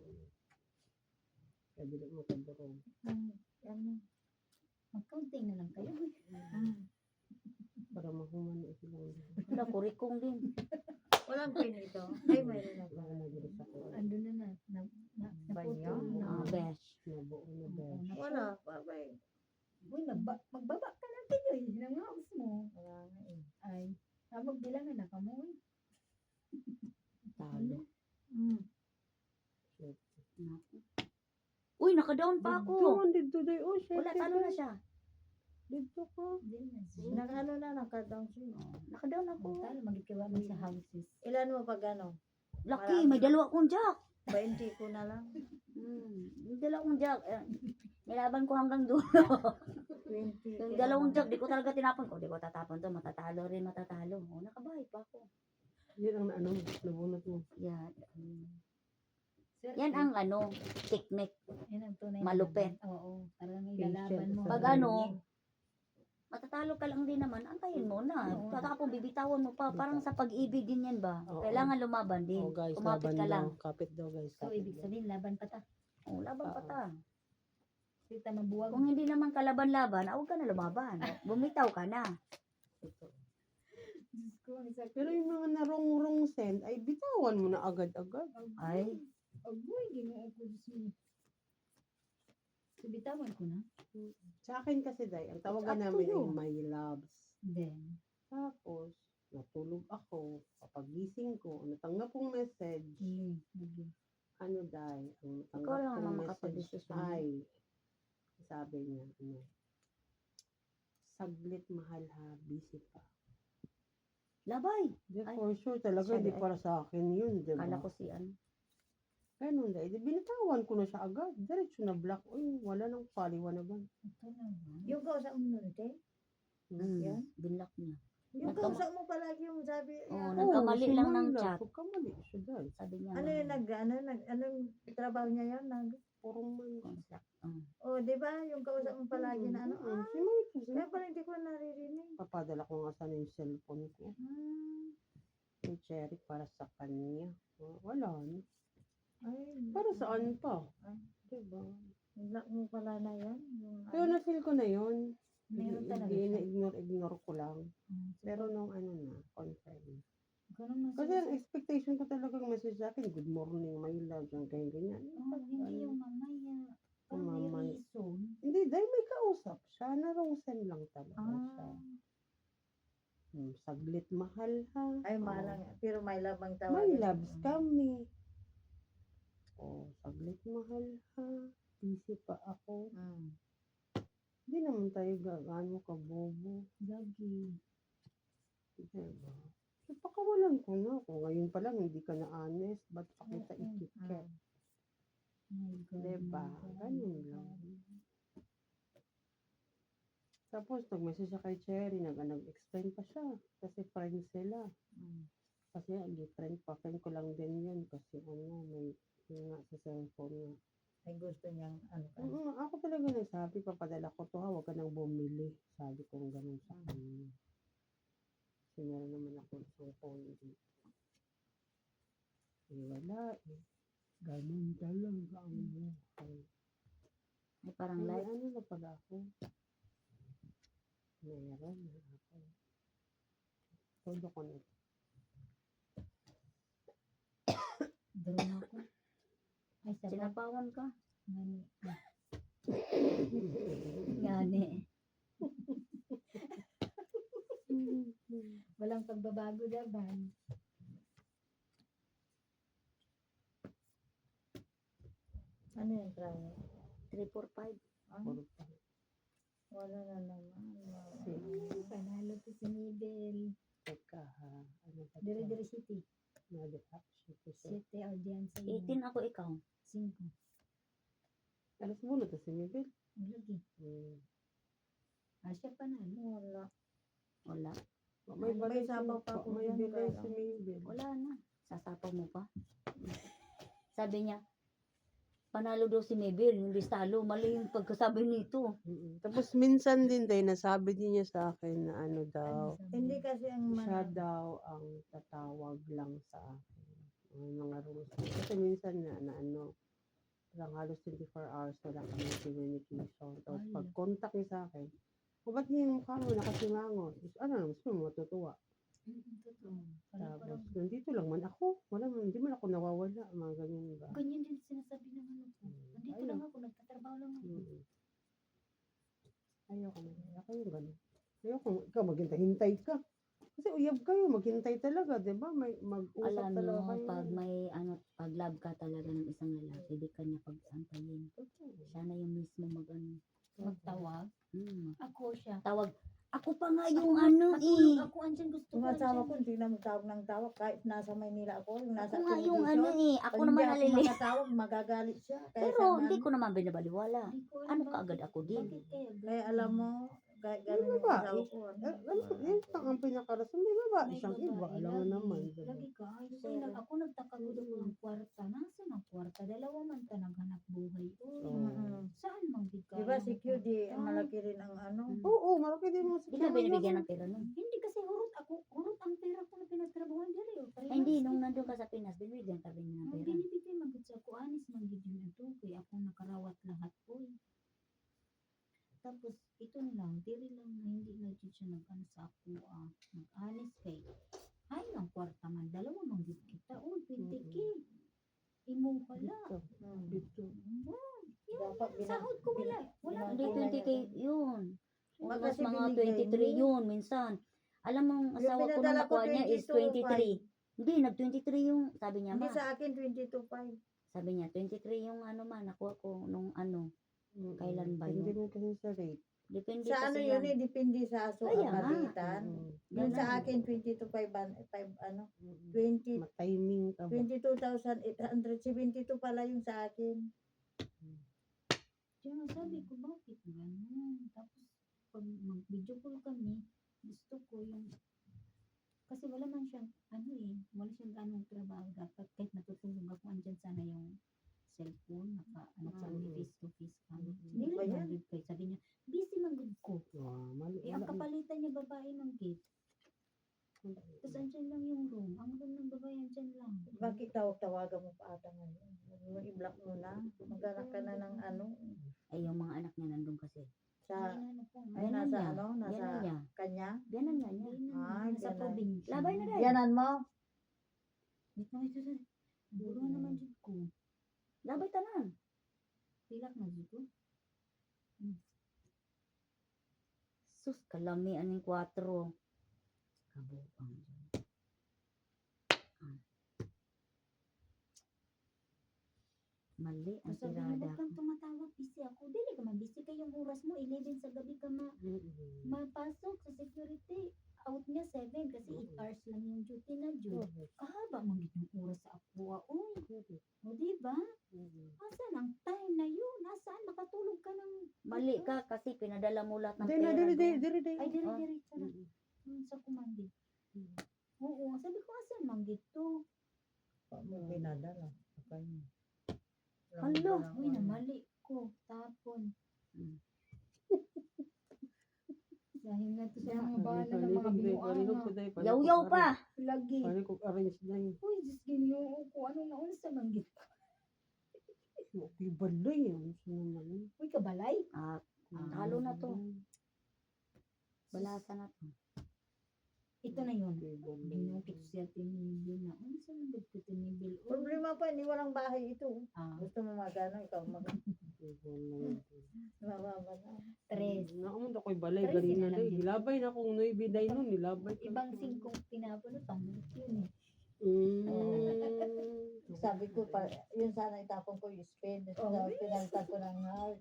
Kaya dili mo kadurong. Ano? Magkaunting na lang kayo. Para mahuman na silang. Wala, kurikong din. Walang pinito. Ay, mayroon na ba? Wala na dili sa ko. Ando na. Banyo? Naputol. Besh. Nabuo na besh. Wala. Babay. Uy, magbaba ka na kayo. Hinangaos mo. Wala na eh. Ay, magbilang na ka mo. Talo. Shit. Uy, naka-down pa ako. Doon dito day. Oh, shit. Wala, talo na siya. Dito ka. Nag-ano na, naka-down siya. Naka-down ako. Talo, magikiwa mo sa houses. Ilan mo pag ano? Lucky, may dalawa akong jack. 20 ko na lang. May dalawa akong jack. Nilaban ko hanggang dulo. 20. Yung dalawang jack, di ko talaga tinapon ko. Di ko tatapon to. Matatalo rin, matatalo. O, nakabahay pa ako. Yan ang nabunot mo. Yan. Sir, Yan ang technique. yan ang tunay. Malupit. Oo. Talagang Patient ilalaban mo. sa Pag sarili. matatalo ka lang din naman, antayin mo na. Oo. Tatapon, bibitawan mo pa. Parang sa pag-ibig din yan ba? Oo. Kailangan lumaban din. Oh guys, Kumapit laban ka daw. lang. Kapit daw guys. So, kapit ibig daw. sabihin, laban pa ta. O, laban pa Oo. ta. Kita mabuwag. Kung hindi naman kalaban-laban, huwag ka na lumaban. Bumitaw ka na. Diyos ko, ang sakit. Pero yung mga narong-rong send, ay bitawan mo na agad-agad. Ay, Agoy, ginoo ko. Diyos mo. So, bitawan ko na. Sa akin kasi day, ang tawagan It's up to namin ay you. my loves. Then, Tapos, natulog ako. Papagising ko, natanggap kong message. Ano day, ang ikaw natanggap lang kong naman message makapag-desisyon. ay, sabi niya, saglit mahal ha, busy pa. Labay. Di, Ay, for sure talaga, siya di day. para sa akin yun, di ba? Kala ko si ano. Ganun day, di binitawan ko na siya agad. Diretso na block. Uy, wala nang paliwanagan. Yung kausap mo nun, te? Yan? Binlock niya. Yung Nagkama- kausap mo palagi yung sabi, Oo, yan. nagkamali si lang ng Marla. chat. Pagkamali siya dahil. Sabi niya. Ano yung anong trabaho niya yan? Purong man. Contract. Oh, di ba? Yung kausap mo palagi na ano? Si Mike. Kaya pala hindi ko naririnig. Papadala ko nga sana yung cellphone ko. Yung cherry para sa kanya. Wala na. Ay, Para saan pa? Ay. Diba? Block mo pala na yan. Yung, Pero na-feel ko na yun. Meron talaga Hindi siya. ignore ko lang. Pero nung confirm. Ganun na Kasi ang expectation ko talagang message sa akin, good morning, my love, yung ganyan. hindi yung mamaya. Parang may Mamay. reason. Hindi, dahil may kausap siya, narongsen lang talaga siya. Saglit mahal ha. ay, malang. Pero may labang tawag. My loves kami. Saglit mahal ha. Busy pa ako. Hindi naman tayo gaano kabobo. Gagi. Diba? So, pakawalan ko na. Kung ngayon pa lang hindi ka na honest, ba't pa kita ikikip? My God. Diba? Ganun lang. Tapos, nag-message siya kay Cherry, nag-explain pa siya. Kasi friends sila. Kasi, friend ko lang din yun. Kasi, may Yung nga sa cellphone nga. Ay gusto niyang ano ka. Ako talaga nagsabi, papadala ko to ha, huwag ka nang bumili. Sabi ko ganun sa kanya. Kasi meron naman ako isang phone dito. Eh wala eh. Ganun talaga ang buhay. Ay, parang Ay, light. ano na pala ako? Meron na ako. Todo ko na. Drone ako. Ay, sabag. Sinapawan ka. Ngani. Gani. Walang pagbabago daban. Ano yung trayo? 345. Ah, Puro pa. wala na naman. Panalo ko si Mabel. Teka ha. Ano ba Dire-dire City. Nada City. City audience sa 18 ako, ikaw. 5. Alas muna to si Mabel. Lagi. Asya panalo. Wala. Wala. May May balay sabaw pa ako May dyan, bilay kaya si Mabel. Wala na. Sasapaw mo pa. Sabi niya, panalo daw si Mabel, hindi talo. Mali yung pagkasabi nito. Tapos minsan din day nasabi din niya sa akin na ano daw, Hindi kasi ang siya manalo. daw ang tatawag lang sa akin. Ang mga rules. Kasi minsan na ano, parang halos 24 hours wala kami communication. Tapos Ay. pag contact niya sa akin, o ba't niya yung mukha mo nakasimangot? Ano naman, gusto mo matutuwa. Totoo. Parang Tapos nandito lang man ako. Wala man, hindi man ako nawawala. Mga ganyan ba? ganyan din sinasabi ng ano ko. Nandito Ayun. lang ako, nagtatrabaho lang ako. Ayoko na. Ayoko yung gano'n. Ayoko, ikaw maghintay-hintay ka. Kasi uyab kayo, maghintay talaga, di ba? May mag-usap Alam talaga mo, kayo. pag may ano, pag love ka talaga ng isang lalaki, di ka niya pag-antayin. Siya na yung mismo mag-ano. Magtawag. Ako siya. Tawag. Ako pa nga yung ano eh. Ako andyan gusto Yung ko. asawa andyan. ko, hindi na magtawag ng tawag. Kahit nasa Maynila ako, yung nasa Ako nga yung television, ano eh. Ako pag naman hindi ako nalili. makatawag, magagalit siya. Kaya Pero siya hindi man- ko naman binabaliwala. Hindi ko alam Ano bakit. kaagad ako din? Bakit kaya Kaya alam mo, kahit May gano'n yung babae. asawa ko. Yun lang ang pinakarason. May babae May siyang babae, iba. Alam mo lagi. naman. Diba? Lagi ka. Ay, Sir. ako nagtaka ko doon ng kwarta. Nasaan ang kwarta? Dalawa man ta naghanap buhay. Oo. Mm-mm. Saan mang di ka? Di ba alam si ang QD, kwarta? malaki rin ang ano. Oo, malaki din mo. Hindi ka binibigyan ng pera nun. Hindi kasi hurot ako. Hurot ang pera ko na pinagtrabahoan diri. Ay, hindi, nung nandun ka sa Pinas, binibigyan ka rin niya ng Ang pera. binibigay magid sa ako, anis man gid yun ito. Kaya ako nakarawat lahat po. Tapos, ito lang, diri lang na hindi na dyan siya nag-ano sa ako. Nag-anis kay, ay, ang kwarta man, dalawa man gid kita. 20K. Imo pala. Dito. Dapat Sahod ko wala. Wala. Hindi, 20K yun. Wala Mas kasi mga binigay 23 yun, minsan. Alam mo, ang Yung asawa ko pinadala na ko, nakuha niya is 23. Hindi, nag-23 yung, sabi niya, Hindi ma. sa akin, 22.5. Sabi niya, 23 yung ano ma, nakuha ko nung ano. Kailan ba Hindi yun? mo kasi sa rate. Depende Sa ano kasi yun yan. eh, depende sa aso Kaya ang nga. kabitan. Yung sa Ganun. akin, 22.5, ano, 20, Matiming ka ba? 22,872 pala yung sa akin. Kaya nga sabi ko, bakit gano'n? Tapos, pag mag-video call kami, gusto ko yung, kasi wala man siyang, ano eh, wala siyang ganong trabaho. Dapat kahit natutulog ako, andyan sana yung cellphone, ano kami, face to face kami. Hindi Ba lang yan? manggid kayo. Sabi niya, busy manggid ko. Mali. Eh, ang kapalitan niya babae manggid. Tapos andyan lang yung room. Ang room ng babae, andyan lang. Bakit tawag-tawagan mo pa ata ngayon? Huwag mo i-block mo na. Maghanap ka na ng ano. Ay, yung mga anak niya nandun kasi. Sa, Ay, ano po, ay Ganon nasa niya. ano, nasa Ganon niya. kanya. Ganon nga niya. Ay, nasa ganun. probinsya. Labay na rin. Yanan mo? Ito, ito, ito. Buro naman dyan ko. Labay tanan. Pilak na dito. Sus, kalami aning 4. Kabuang. Mali ang Sabi niya, tirada huwag ko. kang tumatawag, busy ako. Dili ka man, busy kayong oras mo. 11 sa gabi ka mapasok sa security. Out niya 7 kasi 8 hours lang yung duty na due. Kahaba man yung oras sa ako. Uy, o diba? Asan ang time na yun? Nasaan? Makatulog ka ng... Mali ka kasi pinadala mo lahat ng Hindi na, pera. diri. doon. Ay, Oh. diri-diri. Sa kumandi. Oo, sabi ko, asan man dito? Pa mo pinadala. Okay. Hala. Uy, namali ko. Tapon. Hmm. Dahil na to sa Iya, mga bala ng mga binuanga. Yaw-yaw pa. Lagi. Paano kung arrange na yun? Uy, Diyos ginoo ko. Anong naunsa manggit? Okay, balay. Ano siya naman? Uy, kabalay. Ah, talo na to. Balasa na to. Ito na yun. Okay, balay. Ginukit siya tinibil na. Unsa manggit ko tinibil? Problema pa, ni walang bahay ito. Ah, Gusto mo magano, ikaw Okay, balay. mababa na. tres. Nakamund ako'y balay. Tres Ganina sila lang day. dito. Hilabay na akong noy biday nun. Hilabay. ko. Ibang singkong tinapon na pangit yun eh. Sabi ko, yun sana itapon ko yung spin. Pinalitan ko ng heart.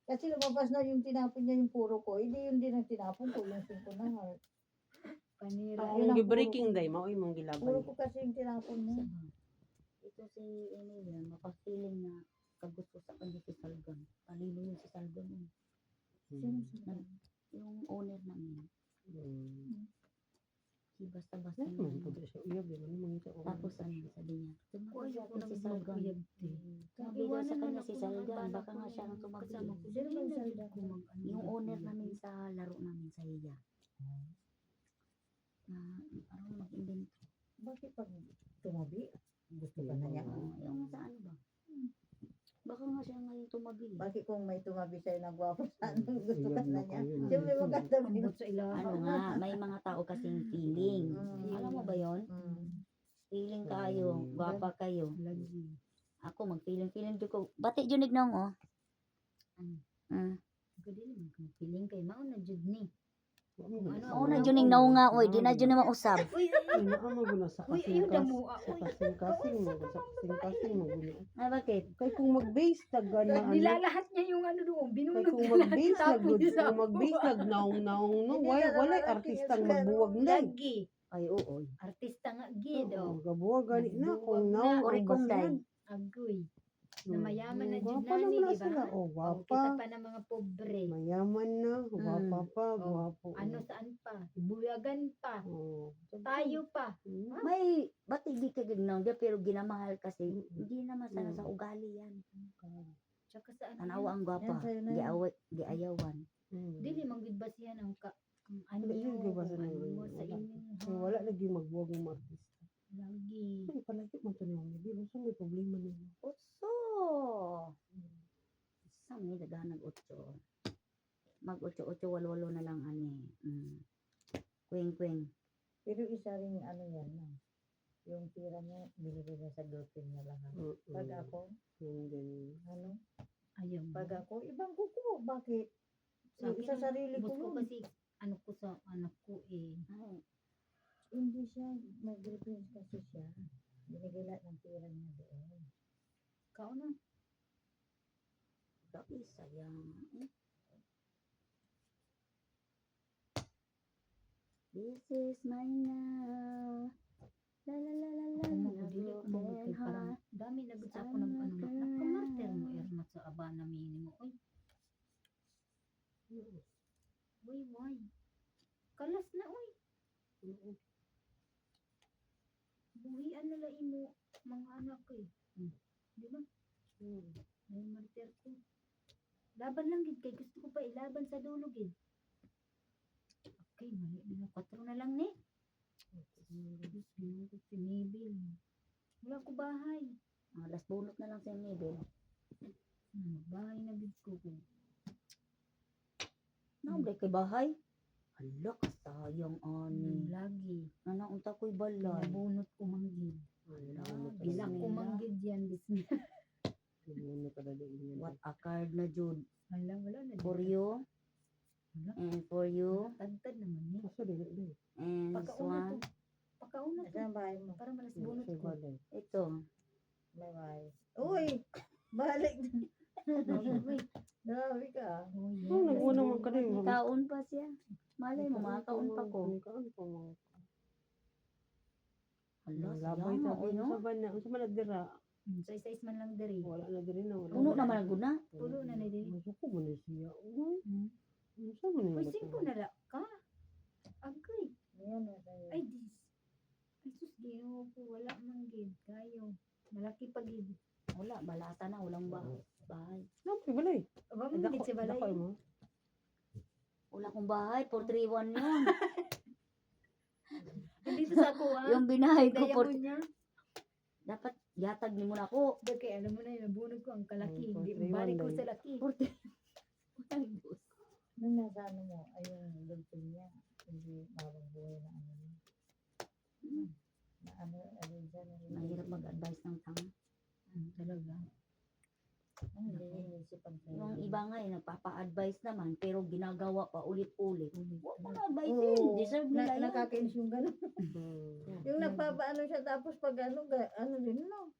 Kasi lumabas na yung tinapon niya yung puro ko. Hindi yun din ang tinapon ko, yung 5 na heart. Panira. Ang gi-breaking day, mao'y mong gilabay. Puro ko kasi yung tinapon mo. Ito si Emilia, mapapiling na kagusto sa kanya si Salgan. Talino yun si Salgan. Yung owner namin. Si basta-basta Ano man po siya uyab yun? Ano man siya uyab? Tapos ano, sabi niya, tumabi Ayaw ko daw si nang Salgan. maguyab. Tumabi daw sa kanya si Salgan. Baka nga siya ang tumabi. Kasama ko. Sino bang salda ko? Yung owner namin sa laro namin sa Hiya. Na parang mag-invento. Bakit pag tumabi, gusto ka na niya? Yung sa ano ba? Baka nga siya ngayon tumabi. Bakit kung may tumabi sa'yo na gwapo sa ano, gusto Uyab ka na na niya? kayo. Siyempre maganda mo. Ambot sa ilaha. Ano nga, may mga tao kasing feeling. Alam mo ba yon? Feeling kayo, gwapa kayo. Lagi. Ako mag-feeling ko. Bati junig nang oh. Gadi naman kung feeling kay mao na jud ni. Oo na junig naw nga oy, di na jud na mausab. Uy, Ano guna sa uy, kasing ayaw na mo. sa kasing mo sa kasing mo guna. Ah, bakit? Kay kung mag-base taga na ano. Nilalahat niya yung ano doon. Kay Binunod kung niya lahat. mag-base na Tapon good, niya sa kung mag-base naong no, Hindi wala na wala naman ang artistang tingin sa magbuwag na. Lagi. Ay oo. Artista nga gid Oo, oh. gabuwag gani na kung Nagbuwag naong na. Ori ang kong basihan. Agoy. Na mayaman na jud Gwapa nani, naman na di ba? sila. Oh, Oh, gwapa. kita pa ng mga pobre. Mayaman na, gwapa pa, Oh, gwapo. Ano saan pa? Buyagan pa. Oh. Tayo pa. May bati di ka gignaw dia pero ginamahal kasi hindi naman sana sa ugali yan. Tsaka sa ano. Tanawa ang gwapa. Yan, sa'yo na yan. Giawat, giayawan. Dili man gid basihan ang ang Dili anyo. gid basihan Ano ang- mo sa wala. inyong Wala lagi magbuwag ng mga artista. lagi. Ay, palagi man to niya. Hindi mo may problema nila. Utso. Sami daghan nag-utso. Mag-utso-utso walo-walo na lang ani. Kwing-kwing. Pero isa rin ano yan, no? Yung tira mo, binigay niya sa girlfriend niya lahat. Pag ako, And then, ano? Ayaw mo. Pag ako, ibang kuko. Bakit? Sa akin, Sa sarili ko gusto ko yun. kasi ano ko sa anak ko eh. Ay, Hindi siya, may girlfriend kasi siya. Binigay lahat ng tira niya doon. Kao na. dami sayang. This is my now. La la la la la. Ako la, dili ko broken magkay parang heart. dami na gud sa ako ng ano nakamartir mo ermat sa abana minimo. Oy. Uy, why? Kalas na oy. Buhian na lang imo mga anak ko eh. Di ba? May martir ko. Laban lang gid kay gusto ko pa ilaban sa dulo gid. Okay, mali na 4 na lang ni. Sinibil. Wala ko bahay. Alas bunot na lang sa Mabel. Bahay na gid ko. Naabay kay bahay. Hala ka sayang ani. Lagi. Nanaunta ko'y balay. Nabunot ko manggid. Hala, Bilak ko manggid yan. Bismillah. What a card na jud. Wala na. For you. Wala. And for you. Tagtad naman ni. And Pagkauna swan. to. Pagkauna to. Saan bahay mo? Para malas bunot ko. Ito. May bahay. Uy! Balik na. Uy. Grabe ka. Oh, nag-una man ka din. Kaon pa siya. Malay mo, makakaon pa ko. Hala, Labay sayang ta mo, no? sa bana, unsa man dira? So isa-is man lang diri. Wala na diri na wala. Puno naman ang guna. Puno na na diri. Gusto ko man siya. Uy, Hmm. unsa man Uy, ni? singko na la ka. Agay. Ayan na tayo. Ay, dis. Ay, sus, ginoo ko. Wala man gid. Kayo. Malaki pa gid. Wala, balata na, walang bahay. No, balay. Aba, hindi si balay. Dako mo. Wala akong bahay, 431 yun. Dito sa kuha. Yung binahay ko, Diamond niya. dapat yatag ni mo na ako. Dagay, alam mo na yun, nabunod ko ang kalaki. Mm, Hindi, balik ko 431 sa laki. Nung nasa ano mo, ayun, lulpin niya. Hindi mabang buhay na ano niya. Na ano, ayun dyan. Mahirap mag-advise ng tama. Talaga. Hindi iniisip ang sa'yo. Yung iba nga nagpapa-advise naman, pero ginagawa pa ulit-ulit. Huwag mo na Oo. advicein. Deserve nila yun. Nakakainis yung gano'n. Hmm. Yung nagpapaano siya tapos pag ano, ano din, no?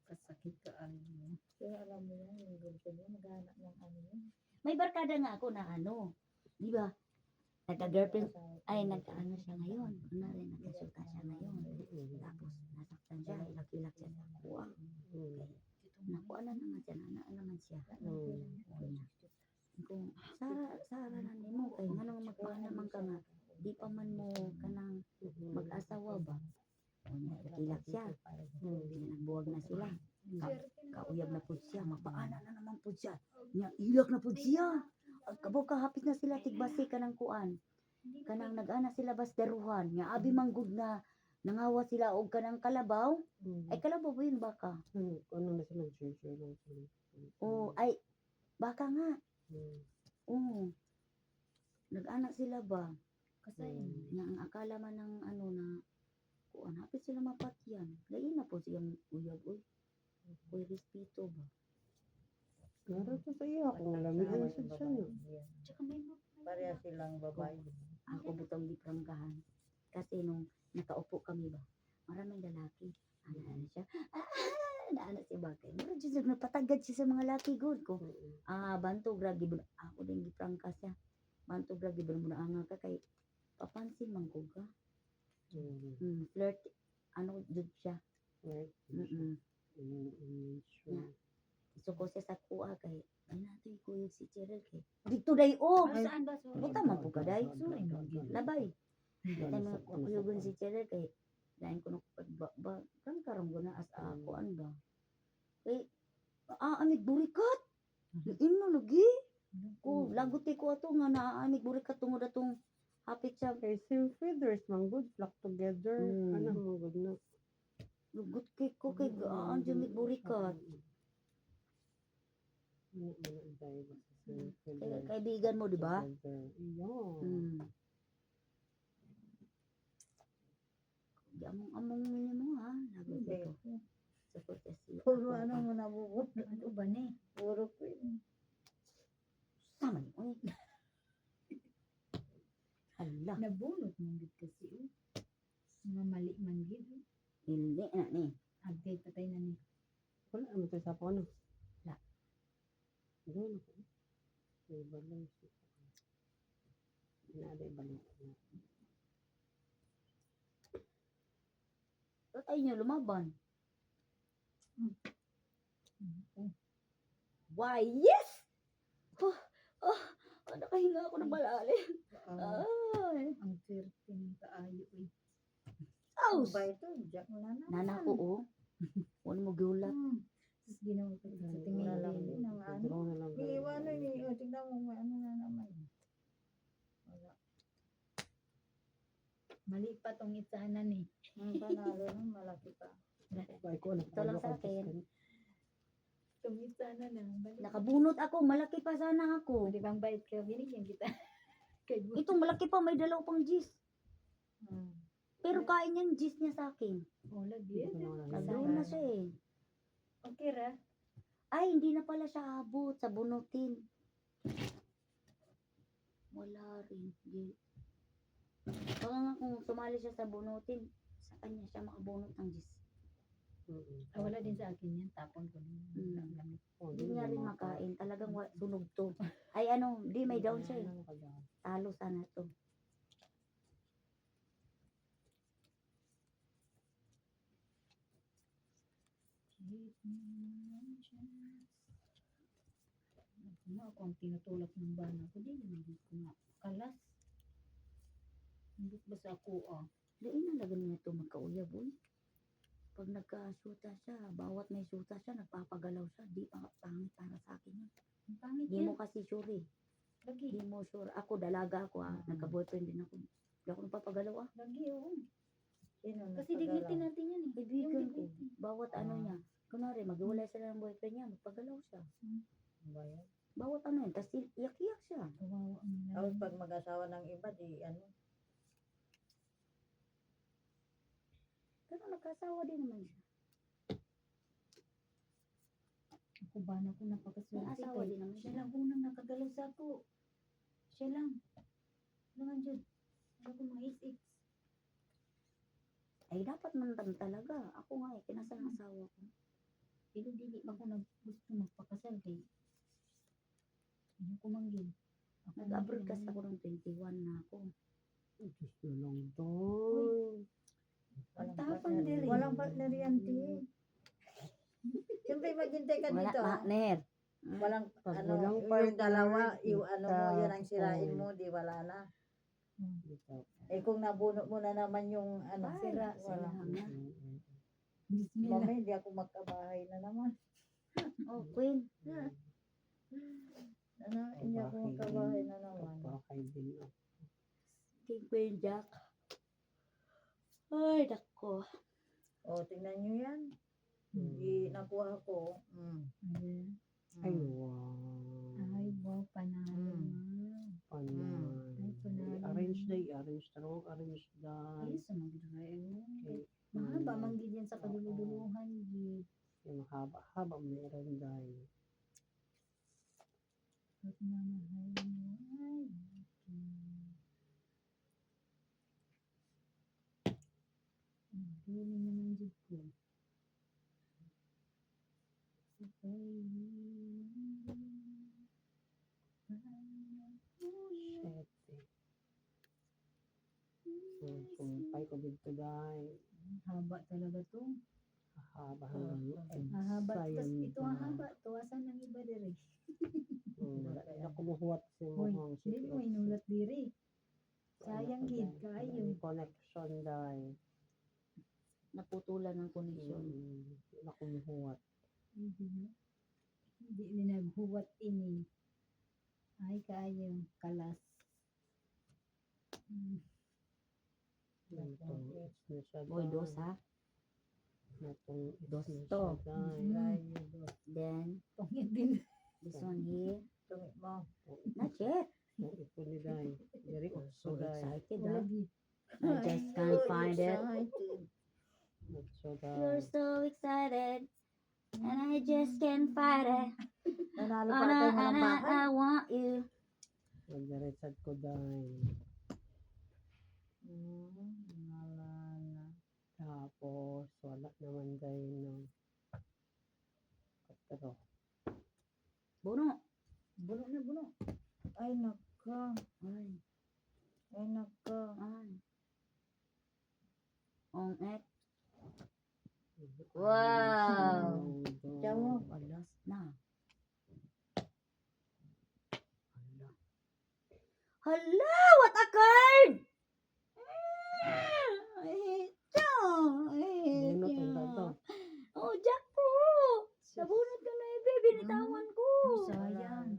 Kasakit ka, ano mo. Pero alam mo yan, yung girlfriend niya, maghanap ng ano yun. May barkada nga ako na ano. Di ba? Nagka-girlfriend. Ay, nagka-ano siya ngayon. Ano rin, nagkasulta siya ngayon. Tapos, nasaktan siya. Ilak-ilak siya sa kuha. Nakuha na naman siya. Nanaan naman siya. Kung Sara na ni mo. Kaya nga nang magpaan naman ka nga. Di pa man mo ka nang mag-asawa ba? Ilak siya. Nagbuwag na sila. Kauyab na po siya. Magpaana na naman po siya. Ilak na po siya. Kabaw kahapit na sila tigbasi ka ng kuan. Kanang nag-ana sila bas daruhan. Nga abi manggod na nangawa sila og kanang kalabaw. Ay kalabaw ba yun baka? Ano na sila, share lang sila. Oo, ay baka nga. Hmm. Oo. Nag-ana sila ba? Kasi, Nga ang akala man ng ano na kuan hapit sila mapatyan. Lain na po siyang uyab oy. Oy respeto ba? Pero ito sa iya, kung nalamihan sa siya, no? Tsaka may Pareha silang babae. ako butang gipranggahan. Kasi nung nakaupo kami ba, maraming lalaki. Ano siya? Naana siya ba? Kaya meron siya napatagad siya sa mga laki good ko. Banto gragi ba? Ako din giprangka siya. Banto gragi ba mo na anga ka kay papansin man ko ka. Flirt ano jud siya. Right? Yeah. Gusto ko siya sa kuha kay ay nato ko si Cheryl kay. Dito day saan ba? Buta man po ka day. Sorry, Labay. Tay mga kuyugon si Cheryl kay lain ko nagpagba kan karon ko na as kuan ba. Kay amig burikat. Inno lagi. Ko lagot ko ato nga naamig burikat tungod atong hapit sa Okay, same feathers, man good, flock together. Ano, man good na. lugot kay ko kay gaan jud mig burikat. Kay kaibigan mo di ba? Yeah. Among mo ha. Lagot Hindi. ko. Support kasi. Puro ano mo nabubot. Ano ba ni? Puro ko yun. Sama ni oy. Hala. Nabunot man gid kasi. Mga mali man gid. Hindi na ni. Agay patay na ni. Wala, ano tayo sa ano? Wala. Doon ako. May balay siya. Inaday balay. Tatay niyo lumaban. Why, yes! Nakahinga ako ng malalim. Ay. Ang swerte ng kaayo eh. Ano Aus! ba ito? Jack na naman. Nana ko, oh. Huwag mo gulat. Tapos ginawa ko sa tingin Wala lang din. din ang ano. Draw na lang. Iiwanan ni, o tingnan mo, may ano na naman. Wala. Mali pa tong itsanan eh. Ang panalo nun, malaki pa. Ay, ko, Ito lang sa akin. Tong itsanan na. Balik. Nakabunot ako. Malaki pa sana ako. Di bang bait ka? Binigyan kita. Kay Bu- Itong malaki pa. May dalaw pang gis. Hmm. Pero kain yung gis niya sa akin. Oh, lagi. Nag-draw na siya eh. Okay ra. Ay, hindi na pala siya abot sa bunutin. Wala rin. Hindi. Baka nga kung sumali siya sa bunutin, sa kanya siya makabunot ng gis. Wala din sa akin yan. Tapon ko din. Hindi niya rin makain. Talagang sunog to. Ay ano, di may down siya eh. Talo sana to. Ako ang tinutulak ng bana ko. Di naman ko nga. Kalas. Hindi ba sa ako ah. Diin na lagan niya to magkauyab, boy. Pag nagka-shoota siya, bawat may shoota siya, nagpapagalaw siya. Di pa pangit para sa akin yun. Ang pangit Di yan. mo kasi sure eh. Lagi. Di mo sure. Ako, dalaga ako Nagka-boyfriend din ako. Hindi ako nagpapagalaw Lagi, oo. Sino Kasi nagpagalaw? dignitin natin yan eh. Kaibigan ko. dignity. Bawat ano niya. Kunwari, mag-iwalay sila ng boyfriend niya, magpagalaw siya. Ano ba yan? Bawat ano yun. Tapos iyak-iyak siya. Kawawa ang Tapos nila. pag mag-asawa ng iba, di ano, Pero nagkasawa din naman siya. Ako ba na ko May napakaswerte asawa kay din naman siya siya. lang unang nakagalaw sa ako. Siya lang. Naman dyan. Wala ko mga is Ay, dapat man talaga. Ako nga eh, kinasal ang asawa ko. Pero dili pa ako gusto magpakasal kay hindi ko manggil. Ako Nag-abroad manggil kasi naman. ako ng 21 na ako. Gusto lang to. walang Tapang partner. diri. Walang partner yan, ti. Siyempre, maghintay ka Wala, dito. ah. Ner. Walang, Pag ano, walang yung partner, dalawa, yung ano mo, isa, yun ang sirain oh. mo, di wala na. Ito. Eh, kung nabunot mo na naman yung, ano, Ay, sira, sira wala. nga. Bismillah. Mami, di ako magkabahay na naman. Oh, Queen. Ano, hindi ako magkabahay na naman. Kapakay din ako. King Queen Jack. Ay, dako. O, tingnan nyo yan. Hindi nakuha ko. Ayan. Ay, wow. Ay, wow, panalo nga. Panay. Ay, panalo. Arrange day, arrange tarong, arrange day. Ay, sumagot na yun. Okay. Mahaba, manggil yan sa kaduluduluhan. Gid. Yung haba-haba meron day. Pag namahal mo ay ang galing naman dyan ko. Sete. Sumpay ko dito day. Haba talaga to. Haba hanggang Hahaba. Tapos sayang ito ang haba. Tuwasan ng iba dire. Wala na kumuhuwat si Hoy, mohang hindi mo inulat dire. Sayang gid kayo. Connection day. Naputulan ng connection. Wala kumuhuwat. Hindi na. Hindi ni naghuwat ini. Ay kayo. Kalas. Itong it's na siya Boy, day. dos ha. Itong it's Dos na to. siya day. Then, Tungit din. this one here. Tungit mo. Not yet. Itong ito ni day. Very So also day. excited Wala ha. gid. I just can't find it. Also You're day. so excited. And I just can't find it. Nanalo Oh, pa tayo mo ng bahay. I want you. Magdiretsad ko day. Nalala. Tapos, wala naman day no. Pero, Buno. Buno na, buno. Ay, naka. Ay, Ay, naka. ay. Ong ek. Wow. Tiyan mo. Alas na. Hala, what a card! Ito. Bunot ang dato. Oh, Jack po. Nabunot ka na eh, baby. Binitawan ko. Sayang.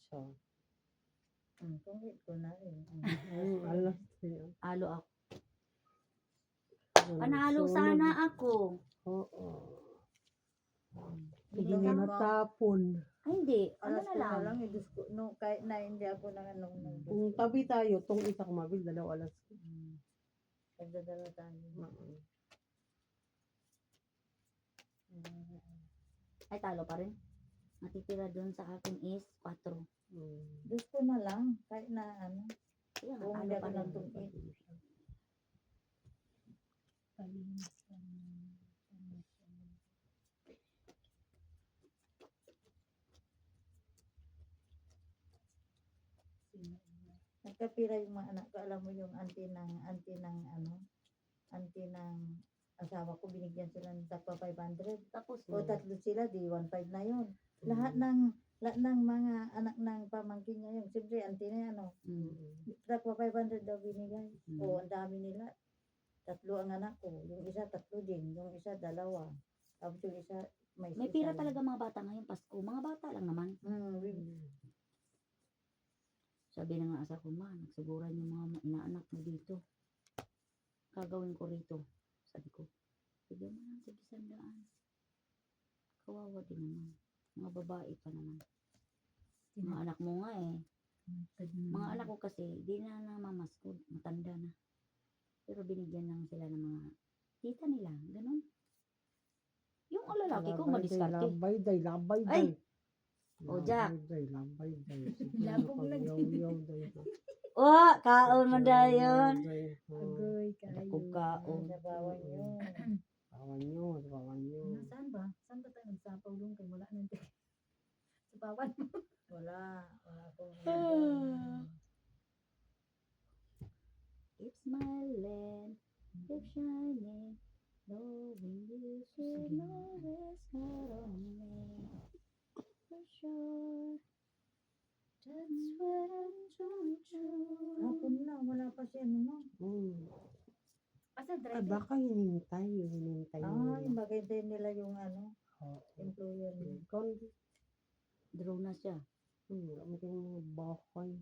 So, Tungit ko na rin. alas niya. Alo ako. Panalo sana ako. Oo. Hindi Hindi ka mo natapon. Ay, hindi. Ano Alas na ko na lang? lang. No, kahit na hindi ako nang anong Kung tabi tayo, tong isa kumabil, dalawa alas. nagdadala tayo. Ay, talo pa rin. Natitira doon sa akin is 4. Diyos ko na lang. Kahit na ano. Kaya nga, Kung talo hindi pa ako rin. nagtungit. Kalinisan. Nagkapira yung mga anak ko. Alam mo yung auntie ng asawa ko. Binigyan sila ng takwa 500. Tapos, O tatlo sila, di 1.5 na yun. Lahat ng mga anak ng pamangkin niya yun. Siyempre, auntie na yan, mm, takwa 500 daw binigay. Mm. O, ang dami nila. tatlo ang anak ko. Yung isa, tatlo din. Yung isa, dalawa. Tapos yung isa, May pira talaga mga bata ngayon, Pasko. Mga bata lang naman. Sabi ng asa ko, ma, nagsiguran yung mga inaanak mo dito. Gagawin ko rito. Sabi ko, bigyan mo lang, sige, 100. Kawawa din naman. Mga babae pa naman. Mga anak mo nga eh. Mga anak ko kasi, di na namamaskod. Matanda na. Pero binigyan lang sila ng mga tita nila. Ganon. Yung lalaki ko, madiskarte. Labay day, labay Ay! day. O, Jack. Labay day. Labog na. Yaw day. Oh, kaon mo dayon. Agoy Kung kayo. kaon. Sa bawang yun. Bawan nyo. Saan ba? Saan ba tayo nagsapaw doon? Kaya wala nang sa pawan mo. Wala. Wala akong Keep smiling, keep shining, knowing you should always count on me. For sure, that's what I'm doing true. Hapon na. Wala pa siya no. Asa Ay, driver? baka hinintay Ay, nila. maganda nila yung employer niya. Draw na siya. Maging bakay.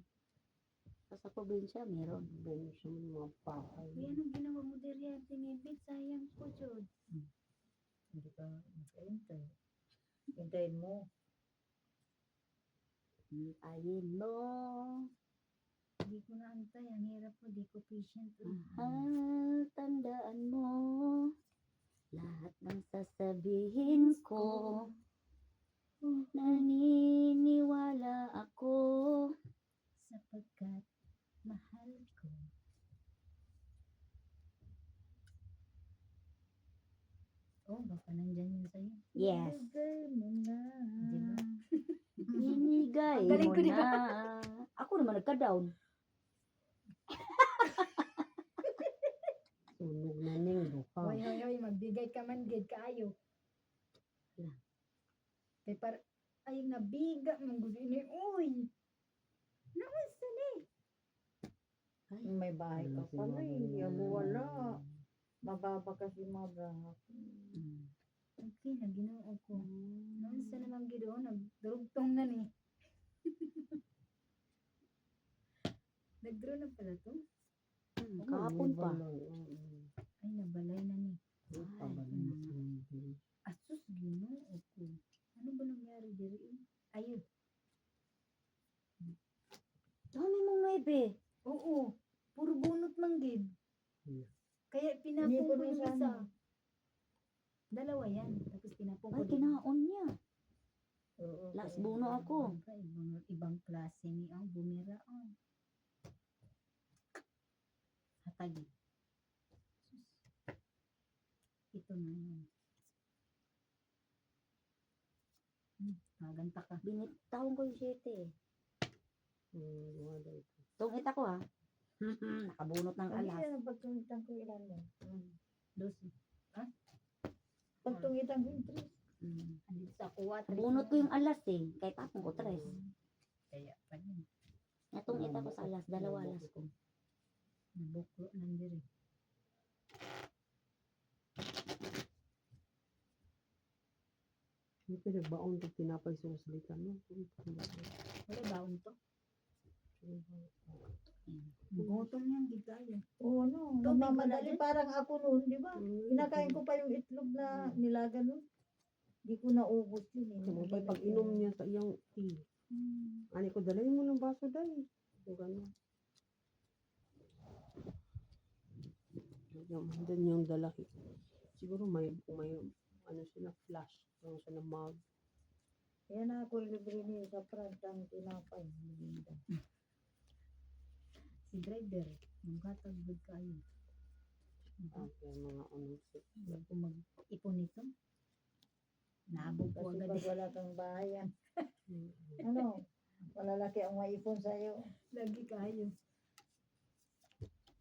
Sa probinsya, meron. Benso mga bakay. Uy, anong ginawa mo diri? Tinipid, sayang po, Jod. Hindi ka makahintay. Hintayin mo. Hintayin mo. Hindi ko na antay. Ang hirap ko. Di ko patient. Mahal, tandaan mo. Lahat ng sasabihin ko. Naniniwala ako. Sapagkat mahal ko. Oh, baka nandyan yun sa'yo. Yes. Ibigay mo na. Diba? Binigay Ang galing mo ko, di ba? na. Ako naman nagka-down. Sunog na ning duka. Hoy, magbigay ka man, gid kaayo. Wala. Kay ay, nabiga, mong gusto ni, uy. Naunsa ni? May bahay ka pala eh. Hindi mo wala. Mababa kasi mga brahak. Okay, na ginoo ko. Naunsa naman gid o, nagdurugtong na ni. Nagdraw na pala to? Kahapon pa. Ay, nabalay na ni. Ay, Asus, ginoo ko. Ano ba nangyari diri? Ayun. Dami mong naibe. Oo, puro bunot man gid. Yeah. Kaya pinapong Inipon ko mo yung sa isa. ano? Dalawa yan. Tapos pinapong ko Ay, kinaon niya. Oo. Last buno ako. Ibang klase ni ang bumira. Hatagi. Ito na yan. Maganta ka. Binitawon ko yung 7. wala ito. Tungit ako ha. Nakabunot ng Ano alas. yan ang pagtungitan ko ilan mo? Dos. Pagtungitan ko yung 3. Andito sa kuwa. Bunot ko yung alas eh. Kahit tapong ko 3. Kaya pa yun. Natungit ako sa alas. 2 alas ko. Nabuklo nandiri. Hindi pinagbaon ito tinapay sa salitan mo. Wala baon to. Gutom yan, di tayo. Oo, ano. Tubig Nagmamadali. wala Parang ako noon, di ba? Kinakain ko pa yung itlog na nilaga noon. Hindi ko naubos yun. Sabay pag inom niya sa iyang tea. Ani ko, dalhin mo ng baso dahil. So, gano'n. Doon yung dalahi. Siguro may ano sila, flash. Yung sa na mug. Yan na ako libre niya sa prantang tinapay. Si driver, maghatag bud kayo. Okay, mga ano. Kung mag-ipon nito, naabog ko Kasi agad pag eh. wala kang bahayan. Ano? Malalaki ang maipon sa'yo. Lagi kayo.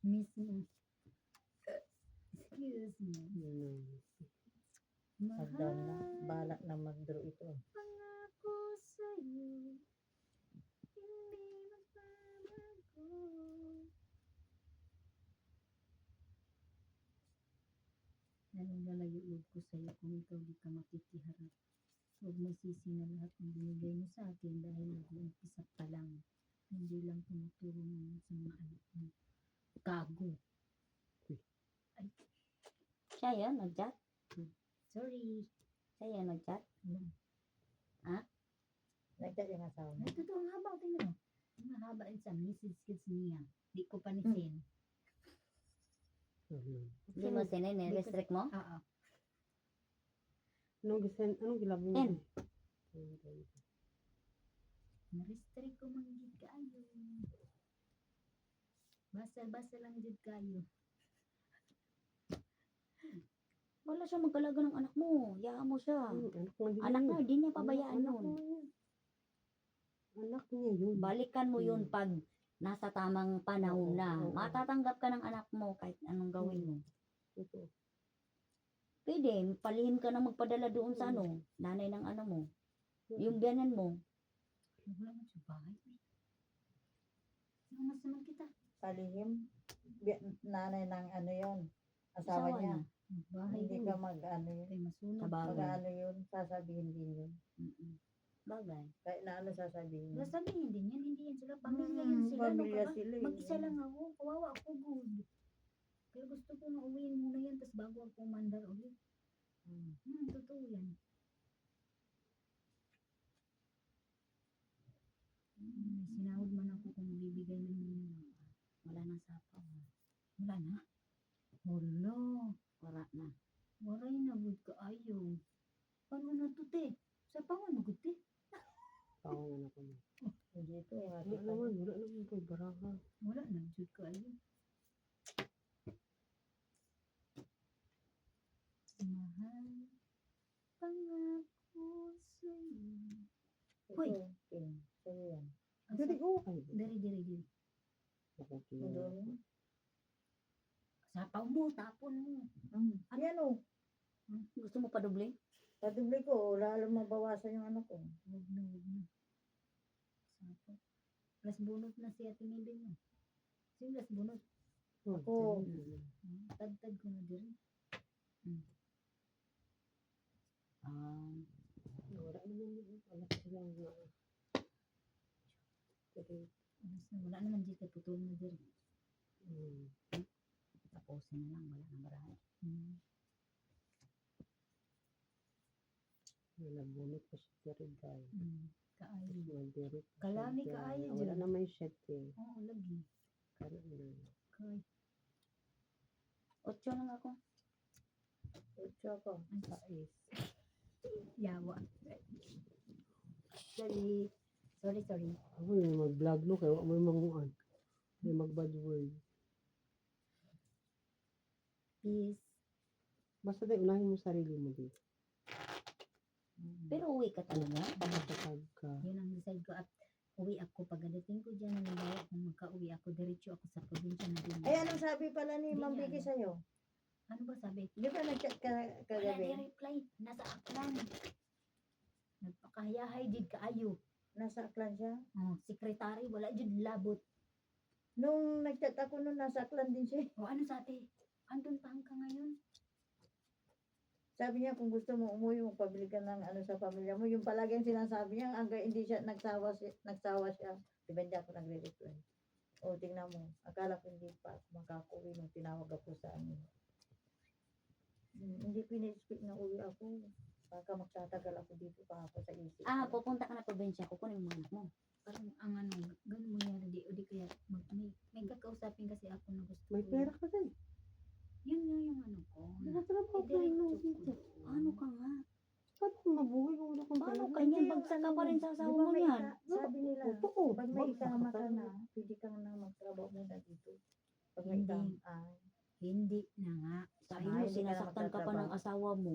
Mismo. Excuse me. Hagdan na. Mahal Balak na mag-draw ito. pangako sa'yo. Hindi magbabago. ko sa'yo kung ikaw di ka makikiharap. Huwag mo sisi na lahat ng binigay mo sa akin dahil nag-uumpisa pa lang. Hindi lang tumuturo mo sa mga anak mo. Gago. Ay, Siya yan, nag-chat. sorry. Siya yan, nag-chat. Nagchat yung asawa mo. Ay, totoo ang haba. Tingnan mo. Ang haba sa message skills niya. Di ko pa nisin. Hindi mo sinin, restrict mo? Oo. Anong gilabo mo? N. Na-restrict ko manggid kayo. Basa-basa lang jud kayo. Wala siya mag-alaga ng anak mo. Hayaan mo siya. Anak na, na. hindi niya pabayaan yun. Anak niya yun. Balikan mo yun pag nasa tamang panahon na. Oo. Matatanggap ka ng anak mo kahit anong gawin mo. Totoo. Pwede, palihim ka na magpadala doon sa nanay ng ano mo. Yung biyanan mo. Wala mo sa bahay. Mas naman kita. Palihim. Nanay ng ano yon, asawa niya. Bahay Hindi yun. ka mag-ano yun. Kay masunog. Sa bagay. Mag-ano yun, sasabihin din yun. Bagay. Kahit na ano sasabihin. Wala sabihin din yan. Hindi yan sila. Pamilya yan sila. Pamilya Ano ka ba? sila. Mag-isa lang ako. Kawawa ako. Good. Kaya gusto ko nga uwiin muna yan. Tapos bago ako mandar ulit. Totoo yan. Sinahod man ako kung bibigay na nila. Wala nang sapaw. Wala na. Wala. Wala na. Waray na good ka ayo. Paano na to te? Sa pangan mo good te? Taong anak ko. Hindi ito yung Wala ating naman. Wala naman kay Baraha. Wala na good ka ayo. Mahal. Pangako sa'yo. Hoy. Sa'yo yan. Dali ko. Ay, Diri. ako Doon. Sapaw mo, tapon mo. Yan o. Gusto mo pa doble? Padubli ko, lalo mabawasan yung ano ko. Huwag na. Sapaw. Las bunot na si Ate Nibin mo. Sino las bunot? Ako. Tagtag ko na diri. Wala naman yun. Anak ko lang na. Dali. Wala naman dito putol na diri. Tapusin na lang. Wala nang marami. Nabunot ko siya diri guys. Kaayo. Nagdirit. Kalami kaayo Wala dyan. naman siya eh. Oo, lagi. Karoon. Kay. 8 lang ako. Utso ko. Sais. Yawa. Sorry. Ako yung mag-vlog no. Kaya may manguan. May mag-bad word. Peace. Basta tayo unahin mo sarili mo dito. Pero uwi ka talaga. Pagkatag ka. Yun ang decide ko at uwi ako pagdating ko dyan. Halimbawa kung magka-uwi ako, diretso ako sa probinsya na din. Ay, anong sabi pala ni Hindi Ma'am niya Vicky alam. sa'yo? Ano ba sabi? Di ba nag-chat ka Wala kagabi? di reply. Nasa aklan. Nagpakahayahay did kaayo. Nasa Aklan siya? Oh, sekretary, wala jud labot. Nung nag-chat ako nun, nasa Aklan din siya. O ano sabi? Andun pa hanggang ngayon? Sabi niya, kung gusto mo umuwi, magpabili ka ng ano sa pamilya mo. Yung palagi ang sinasabi niya, hanggang hindi siya nagsawa siya. Diba hindi ako nagre-reply? O, tingnan mo. Akala ko hindi pa ako makaka-uwi nung tinawag ako sa amin. Hindi pinispeak na uwi ako. Baka magtatagal ako dito pa ako sa isip. Pupunta ka na probinsya. Kukunin mo anak mo. Parang ang ano, ganun mangyari di. O di kaya, may kakausapin kasi ako na gusto May ko. pera ka din. Yun nga yung ano ko. Nakatrabaho ka Diretso lang ko. dito. Paano ka nga? Paano kung mabuhay kung wala kang Paano pera? ka niyan? Bagsak ka pa rin sa asawa mo yan. Sabi nila, Oo. pag may ikama ka na, pwede kang na magtrabaho muna dito. Pag may Hindi. ikama, Hindi na nga. Sabi Ay, mo, hindi ka na sinasaktan ka pa ng magtatrabaho. asawa mo.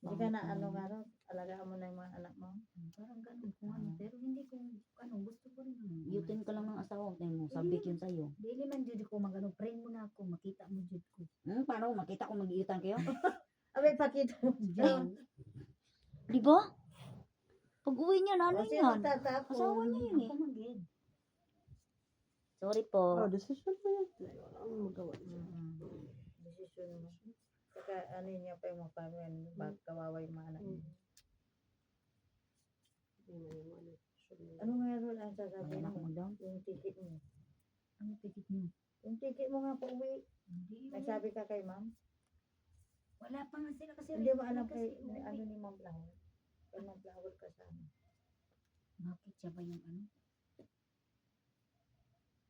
hindi ka na ano nga ro, alagaan mo na yung mga anak mo. Parang ganun kung ano. Pero hindi ko, ano, gusto ko rin naman. Yutin ka lang ng asawa mo. Tingnan mo, sabik yun sa'yo. Dili man jud ko magano, friend mo na ako, makita mo jud ko. Paano? Makita ko mag-iutan kayo? Abay, pakita mo. Di ba? Pag uwi niya, O, nanay sino yan. tatapon? Asawa niya yun eh. Ako magid. Sorry po. Oh, decision mo yan. Wala akong magawa. Desisyon mo. Saka ano niya pa yung mga pamilya, bak kawawa yung mga anak niya. Ano nga ron ang sasabihin Anak mo? mo daw. Yung ticket mo. Ano ticket mo? Yung ticket mo nga pa uwi. Hindi. Nagsabi ka kay ma'am? Wala pa nga sila kasi. Hindi mo alam kasi kay ano ni Ma'am Flower? Kay Ma'am Flower kasama. Bakit siya ba yung ano?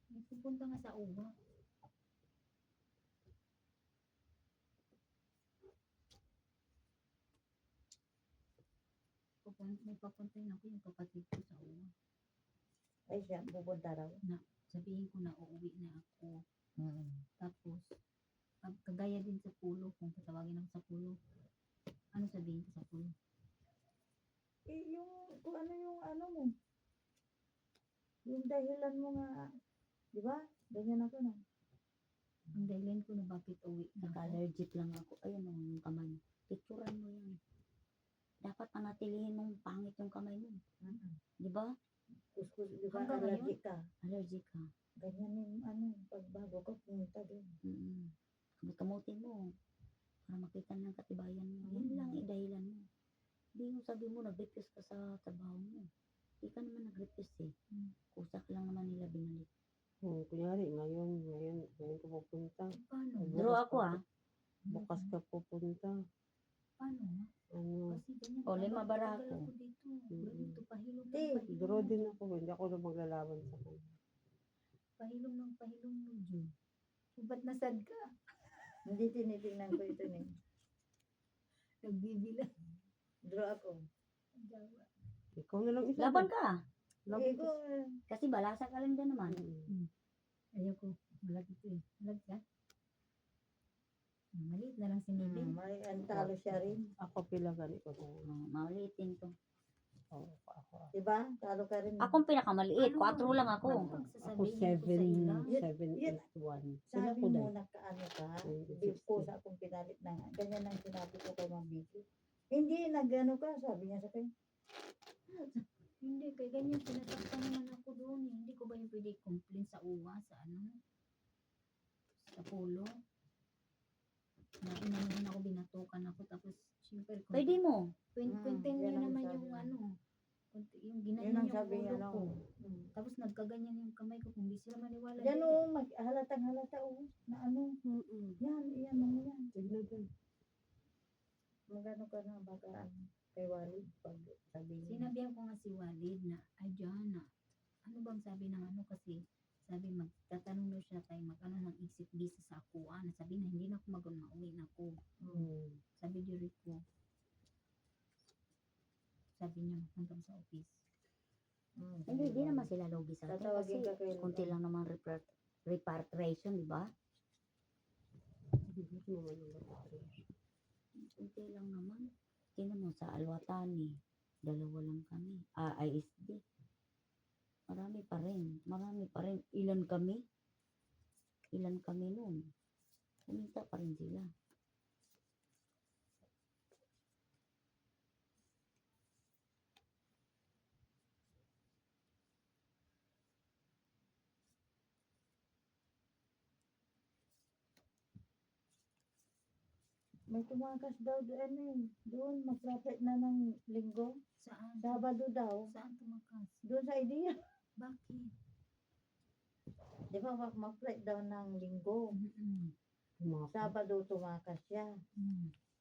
May pupunta nga sa uwa. May papuntahin ako yung kapatid ko sa uwa. Ay siya, pupunta raw. Sabihin ko na uuwi na ako. Tapos, kagaya din sa pulo, kung patawagin ako sa pulo. Ano sabihin ko sa pulo? Eh, kung ano yung ano mo. Yung dahilan mo nga, di ba? Ganyan ako na. Ang dahilan ko na bakit uwi na ako. Allergic lang ako. Ayun ang kamay mo. Picturean mo yan. Dapat panatilihin mong pangit yung kamay mo. Di ba? Kuskus, di ba? Hanggang Allergic ka. Allergic ka. Ganyan yung ano, pag bago ka pumunta doon. Kamutin mo. Para makita ng katibayan mo. Yan lang dahilan mo. Hindi yung sabi mo, nag-request ka sa trabaho mo. Hindi ka naman nag-request eh. Kusak lang naman nila binalik. Kunyari, ngayon ko pupunta. Paano? Draw ako ah. Bukas ka pupunta. Paano na? Ano, Kasi ganyan. O, lima barako. tagal ako dito. Ganito, pahilom ng Di, pahilom. draw din ako. Hindi ako na maglalaban sa kanya. Pahilom ng pahilom mo, Jun. Ba't nasad ka? Hindi tinitingnan ko ito ni. Nagbibilang. Draw ako. Jawa. Ikaw na lang isa. Laban ka. Laban Eh, ka. Kasi balasa ka lang din naman. Ayoko. Malapit eh. Malapit ka? Maliit na lang si Nibin. May antalo siya rin. Ako pilagan ko na. Maliitin to. Ako. Diba? Talo ka rin. Akong pinakamaliit. 4 lang Ano ako. Ako pagsasabihin ko sa ila? 781. Sila Sabi ko mo dahil. nakaano ka, Ay, before sa akong pinalit na nga. Ganyan ang sinabi ko kay Ma'am Vicky. Hindi, nagano ka, sabi niya sa akin. Hindi, kaya ganyan. Pinatakpan naman ako doon eh. Hindi ko ba yung pwede complain sa uwa, sa ano? Sa pulo? Na inanuhan ako, binatukan ako. Tapos, syempre, Pwede mo. Kwenten yan nyo ang naman sabi yung niya. ano. Yung Yun ginanyan ang yung sabi niya, ulo no? ko. Tapos nagkaganyan yung kamay ko. Kung di sila maniwala. Yan hindi. o, halatang halata o. Na ano, yan mo yan. Tignan din. Magano ka na, baka ano, kay Walid, pag sabihin. Sinabihan ko nga si Walid na, ay Diana, ano bang sabi ng ano kasi, sabi magtatanong daw siya tayo mag-ano ng isip visa sa ako. Sabi na hindi na ako mag-uwi na ako. Sabi diri ko. Sabi niya magpunta sa office. Hindi, di naman sila logi sa atin. Kasi Tatawagin ka kay kunti lang naman repatriation, di ba? Hindi naman ang bakit. Kunti lang naman. Tingnan mo sa Alwatani. 2 lang kami. ISD. Marami pa rin. Marami pa rin. Ilan kami? Ilan kami nun? Kuminta pa rin sila. May tumakas daw doon doon, mag-profit na ng linggo. Saan? Sabado daw, Saan tumakas? doon sa idea. Bakit? Di ba, mag-flight daw ng linggo. Tumapa. Sabado tumakas siya.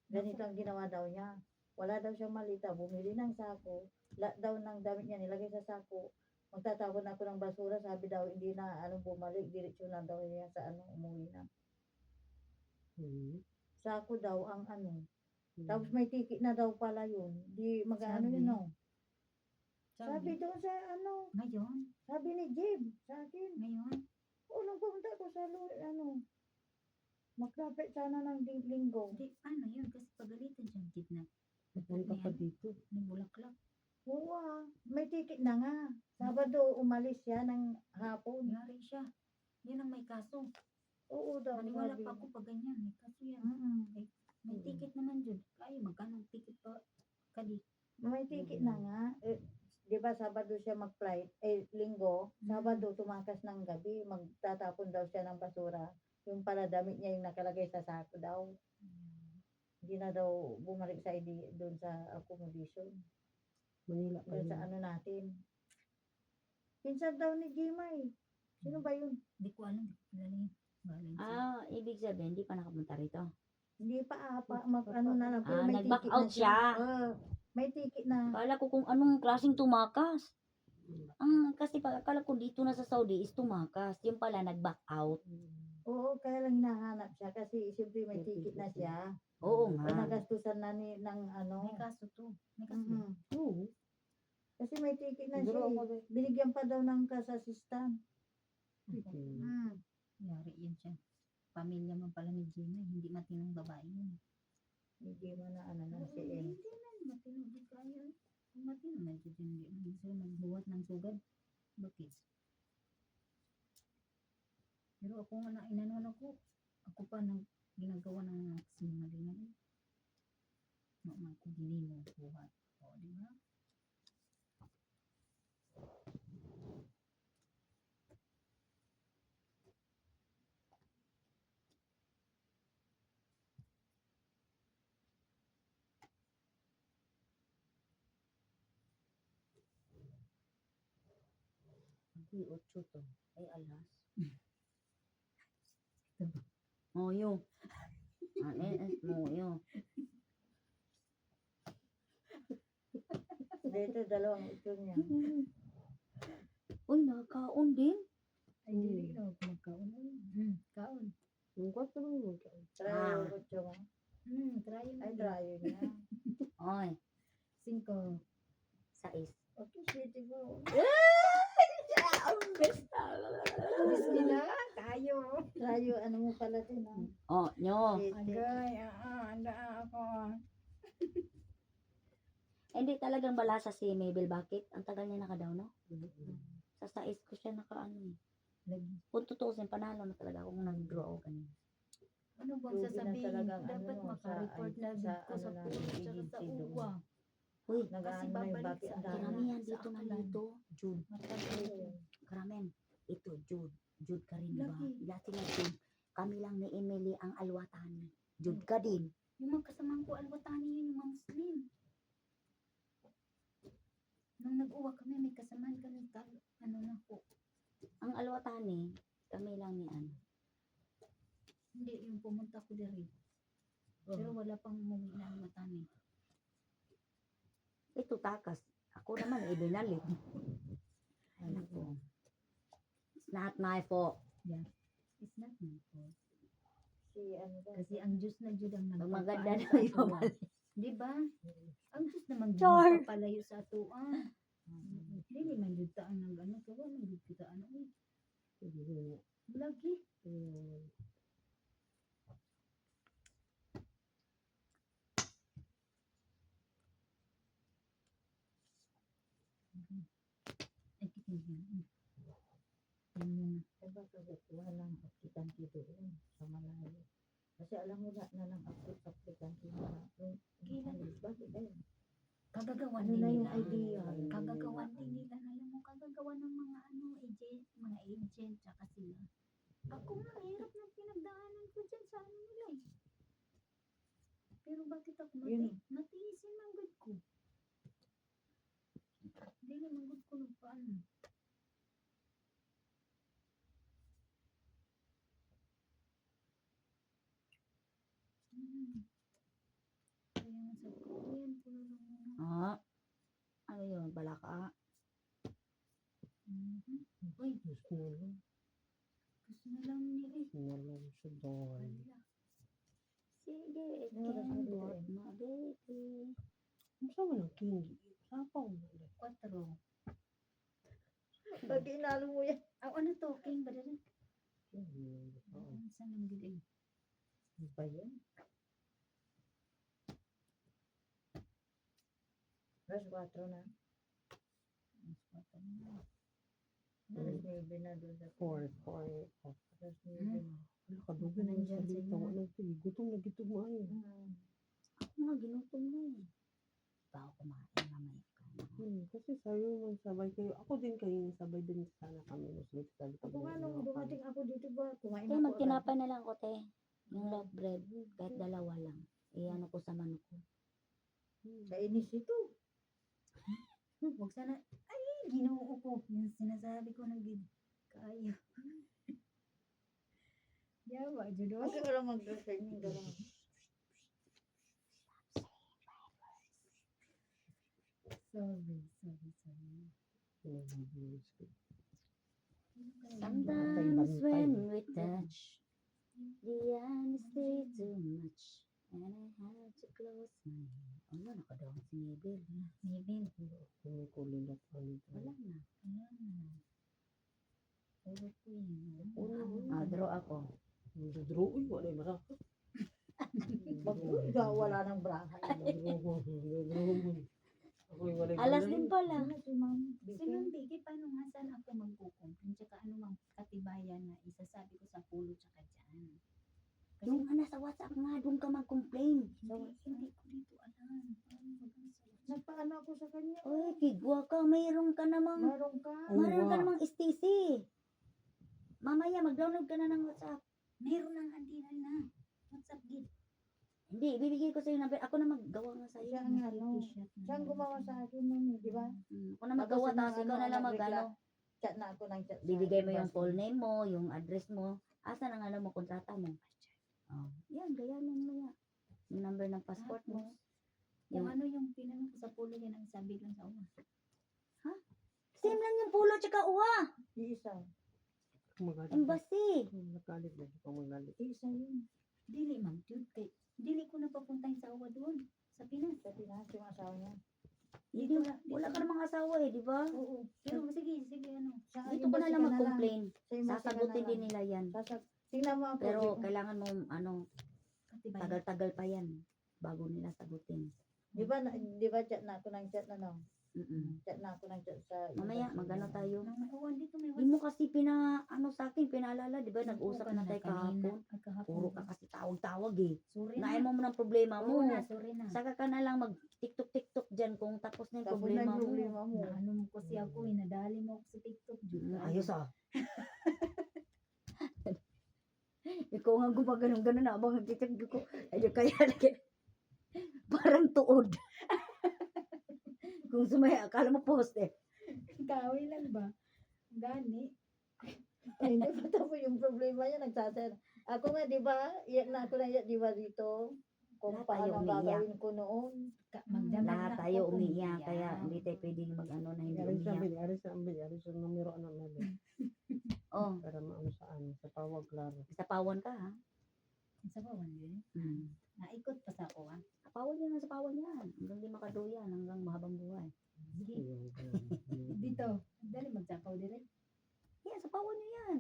Ganito ang ginawa daw niya. Wala daw siyang malita, bumili ng sako, daw ng damit niya, nilagay sa sako. Magtatapon ako ng basura, sabi daw, hindi na bumalik, diretsyo na daw niya sa umuwi na. Sako daw ang Tapos may ticket na daw pala yun. Di mag-ano Sabi? yun, no? Sabi Sabi? doon sa Ngayon? sabi ni Jim sa akin. Ngayon? Nung pumunta ko sa mag-profit sana ng linggo. Hindi, ano yun? Kasi pagalitan siyang kidnap. Punta pa dito. Ng bulaklak. Oo may ticket na nga. Sabado umalis siya ng hapon. Yari siya. Yan ang may kaso. Oo daw. Maniwala sabi. pa ako pag ganyan. May kaso yan. May Mm. ticket naman dyan. Kaya magkano ang ticket pa? Kadi. May ticket na nga. Di ba Sabado siya mag-flight? Linggo. Sabado tumakas ng gabi. Magtatapon daw siya ng basura. Yung pala damit niya yung nakalagay sa sako daw. hindi na daw bumalik sa doon sa accommodation. Manila pa Doon sa rin. ano natin. Pinsan daw ni Jimay. Sino ba yun? Hindi ko alam. Kilala yun. Bahala siya. Ibig sabihin, hindi pa nakapunta rito. Hindi pa ano na lang. Pero may nag-back ticket out na siya. siya. May ticket na. Kala ko kung anong klaseng tumakas. Kasi kala ko dito na sa Saudi is tumakas. Yung pala nag-back out. Oo, kaya lang hinahanap siya. Kasi siyempre may ticket na siya. Oo O nga. nagastusan na ng ano. May kaso to. May kaso. Mhm. Oo. Kasi may ticket na siya. Siguro ako Eh. Binigyan pa daw ng kasasistan. Hmm. Yari yan siya. Pamilya man pala ni Gina. Hindi matinong babae yun. Hindi mo na ano na si M. Hindi man. Matinong di kaya. Kung matinong na dyan. Hindi man sila magbuhat ng sugad. Bakit? Pero ako nga na inanon ako. Ako pa nang ginagawa ng sinungalingan. Mama ko hindi mo buhat. O, di ba? Ay, 8 to. Ay, alas. Moyo. Moyo. Dito dalawang ito niya. Uy, nakakaon din. Ay, hindi na ako magkaon. Kaon. Yung kwarto lang yun. Try Ah. yung kutso mo. Try mo. Ay, try yun niya. Oy, 5. 6. Okay, sweetie ko. Ang best. Miss nila. Tayo. Try yung ano mo pala din ha. Oh, nyo. Agay. Anda ako. Hindi talagang balasa si Mabel. Bakit? Ang tagal niya nakadaw, no? Sa 6 ko siya nakaano eh. Lagi. Kung tutuusin, panalo na talaga akong nag-draw ganun. Ano bang Lugi na sasabihin? talagang Dapat ano, maka-report sa- na sa ko sa ano na, pulis at sa agency doon. uwa. Uy, Kasi Nag-ano na yung babalik bakit sa ang dami. karamihan sa dito na akalan. dito. Jude. Matagal. Karamen. Ito, Jude. Jude ka rin ba? Lagi. Lahat sila Jude. Kami lang ni Emily ang alwatani. Jude ka din. Yung mga kasamahan ko, alwatani yun, yung mga Muslim. Nung nag-uwa kami, may kasamahan kami. Ano na po. Ang alwatani, kami lang ni ano. Hindi, yung pumunta ko diri. Pero wala pang umuwi na alwatani. Ito takas. Ako naman, ibinalit. Ano po? It's not my fault. It's not my fault. Si ano ba? Kasi ang Diyos na Diyos ang Ang maganda nagpapaano na sa yung atuan. Di ba? Ang Diyos naman Char. nagpapalayo sa atuan. Hindi man Diyos taan ng ano. Kawa man Diyos kita ano eh. Lagi. Ay, kitin. Yan muna. Diba kagatuwa ng aplikante doon sa Malayo. Kasi alam mo na ng aplikante na yung bakit ayun? Kagagawan Ano din na yung nila. idea? Kagagawan din nila. Alam mo, kagagawan ng mga ano, agent, tsaka sila. Ako nga, hirap na pinagdaanan ko dyan sa ano nila eh. Pero bakit ako Yun. matiisin ang good ko? Hindi naman good ko nagpaano. Kaya nga sabi ko, yan ko na lang muna. Ano yun? Balaka? Uy, Gusto na lang. gusto na lang niya eh. Gusto na lang siya doon. Wala. Sige, Ano oras mo dito eh? my baby. Gusto mo ng king. Sapaw mo. 4. Pag inalo mo yan. Ano to? King ba rin? Oo. Saan ang giling? Ano ba yan? Alas 4 na. Alas 9 na doon sa 4. Alas 9 na. Nakadugo na yung Nandyan sa salita. inyo. Walang tig. Gutom na gitog mo ay. Ako nga, ginutom na eh. Ba ako kumain mamaya ka na. Kasi sabi mo sabay kayo. Ako din kayo sabay din sana kami. Muslim sa Ako nga nung dumating ako dito ba, kumain Kaya ako agad. magtinapay na lang ko, te. Yung love bread, kahit dalawa lang. Ano ko sa manok ko. Kainis ito. Huwag sana, ay, ginoo ko. Yung sinasabi ko ng kaayo. Yawa, judo. Kasi wala mag-dressing yung gano'n. Sorry. Sometimes when we touch, the honesty too much. And I have to close my eyes. Ano, nakadaw si Mabel. Maybe. Kumukulilat ulit. Wala na. Puro ko yun. Draw ako. Draw, uy, wala yung maraka. Ikaw wala ng braha. Ako'y wala yung Alas balay. din pala. Ano si Ma'am? Si Ma'am Vicky, paano nga saan ako magkukumpin? Tsaka ano mang katibayan na isasabi ko sa pulo tsaka dyan. Kasi Yung nasa WhatsApp nga, doon ka mag-complain. hindi ko dito alam. Paano mag-answer? Nagpaano ako sa kanya? Oy, kigwa ka. Mayroon ka namang, Meron ka. mayroon ka namang STC. Mamaya, mag-download ka na ng WhatsApp. Meron ng antinal na. WhatsApp git. Hindi, ibibigay ko sa'yo number. Ako na maggawa nga sa'yo. Siya nga, no. Siyang gumawa sa akin nun, di ba? Ako na maggawa, tapos ikaw na lang mag-ano. Chat na ako ng chat. sa Bibigay mo yung Basti. full name mo, yung address mo. Asa ang ano mo, kontrata mo. Oh. Yan, gaya mo maya. Yung number ng passport mo. Kung ano yung pinanong ko sa pulo, yan ang sabi lang sa uwa. Same lang yung pulo tsaka uwa. Iisa. Magalit. Embassy. Nagalit na siya magalit. Iisa yun. Dili, ma'am, dude. Dili ko na papuntahin sa uwa doon. Sa Pinas. Sa Pinas, yung asawa niya. Hindi, wala ka namang asawa eh, di ba? Oo. Pero sige, ano. Sa Dito ka na lang mag-complain. Sa embassy ka Sasagutin na din lang. nila yan. Tingnan mo ako. Pero di ba? kailangan mo, Katibayan. tagal-tagal pa yan bago nila sagutin. Di ba chat na ako ng chat na no? Chat na ako ng chat sa Mamaya, embassy. magano tayo. Nang may uwan dito, may Hindi mo kasi sa akin, pinaalala, di ba? Nag-usap na tayo kahapon. Puro ka kasi tawag-tawag eh. Sorry na. Naay mo ng problema Oo mo. na, sorry na. Saka ka na lang mag-tiktok-tiktok dyan kung tapos na yung Tapos na problema yung mo. problema mo. Naano mo kasi ako, nadali mo ako sa TikTok. Ayos ah. Ikaw nga gumaganon-ganon na abang nagtitig ko. Ayun kaya lagi. Parang tuod. Kung sumaya, akala mo post eh. Kawi lang ba? Gani. Ay, hindi pa tapos yung problema niya, nagsasayang. Ako nga, di ba? Iyak na ako na iyak, di ba dito? Kung Lahat tayo paano umiiyak. gagawin ko noon. Magdamag Lahat na tayo ako kung umiiyak, iyak. kaya hindi tayo pwedeng mag-ano na hindi Aris ang umiiyak. bili, aris ang numero anak namin. Oh, Para maano saan, sa tawag klaro. sa pawan ka ha. Sa bawan din. Hmm. Naikot pa sa ako, ah. Pawan yan, sa pawan yan. Hanggang di makaduyan, hanggang mahabang buhay. Sige. Dito. Dali magsapaw dire. Yan, sa pawan nyo yan.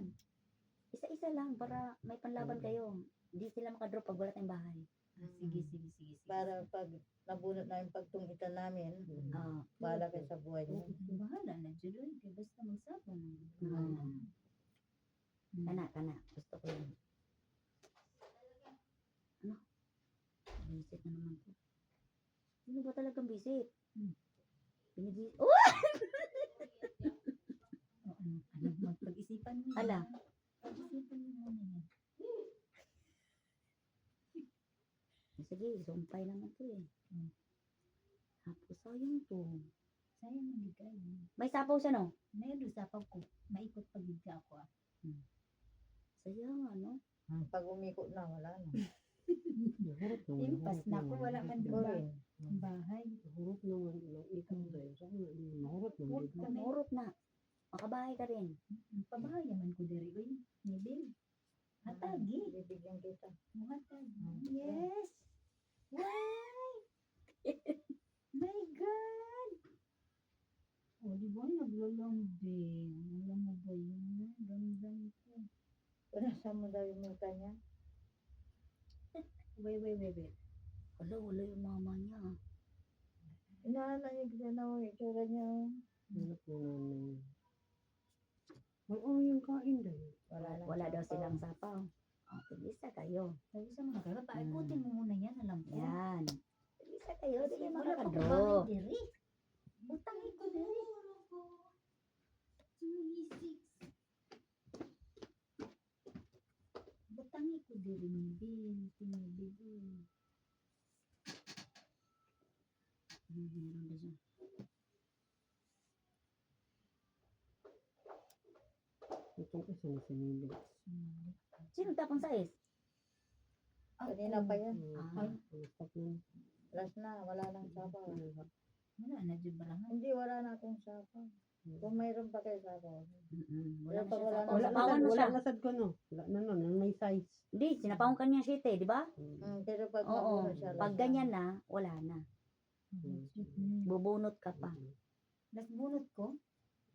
Isa-isa lang para may panlaban kayo. Hindi sila makadrop pag wala tayong bahay. Sige. Para pag nabunot na yung pagtungitan namin, Ah, bahala kayo sa buhay niyo. Bahala na, Judoy. Kaya basta magsapaw. kana. Gusto ko yun. Ano? Visit na naman to. Sino ba talagang visit? Binivisit. Oh! Magpag-isipan mo. Ala. Pag-isipan mo muna yan. Sige, sumpay naman to eh. Tapos sayang to. Sayang hindi ka. May sapaw siya no? Mayroon sapaw ko. Maikot pag ka ako, ah. Sayang ano? Pag umikot na, wala na. Impas na ako. Wala man Ikaw doon rin. ang bahay. Hurot naman, ikot na yun. Saan na, mahurot naman. Kumurot na. Makabahay ka rin. Pabahayan man ko diri. Uy, Nebil. Hatagi. Bibigyan kita. Hatagi. Yes. Why? My God. Oh, di ba naglalambing? Alam mo ba yun? Damdam ko. Punasan mo daw yung muka niya. Wait. Wala yung mama niya. Inahala niya kita na yung itsura niya. Hanap mo namin. Oo, yung kain dahil. Wala daw silang sapaw. Tigisa kayo. Sabi sa mga kaya, paikutin mo muna yan. Alam ko. Yan. Tigisa kayo. Di kayo Wala pa makakadrop. kumain diri. Butangi ko diri. Butangi ko diri, Nebil. Tinibil. Itong isa na sinibig. Sino tapang sais? Kanina pa yan. Ay. Stop na. Last na, wala nang sapaw. Wala na, di ba lang? Hindi, wala na akong sapaw. Kung mayroon pa kayo sapaw. Wala na Pag siya wala sa na- wala Wala pawan na, mo siya. wala na sad ko no. Wala na nun, yung may size. Hindi, sinapawang kanya siya, di ba? Pero pag Oo. mabura siya. Pag last na. ganyan na, wala na. Bubunot ka pa. Last bunot ko,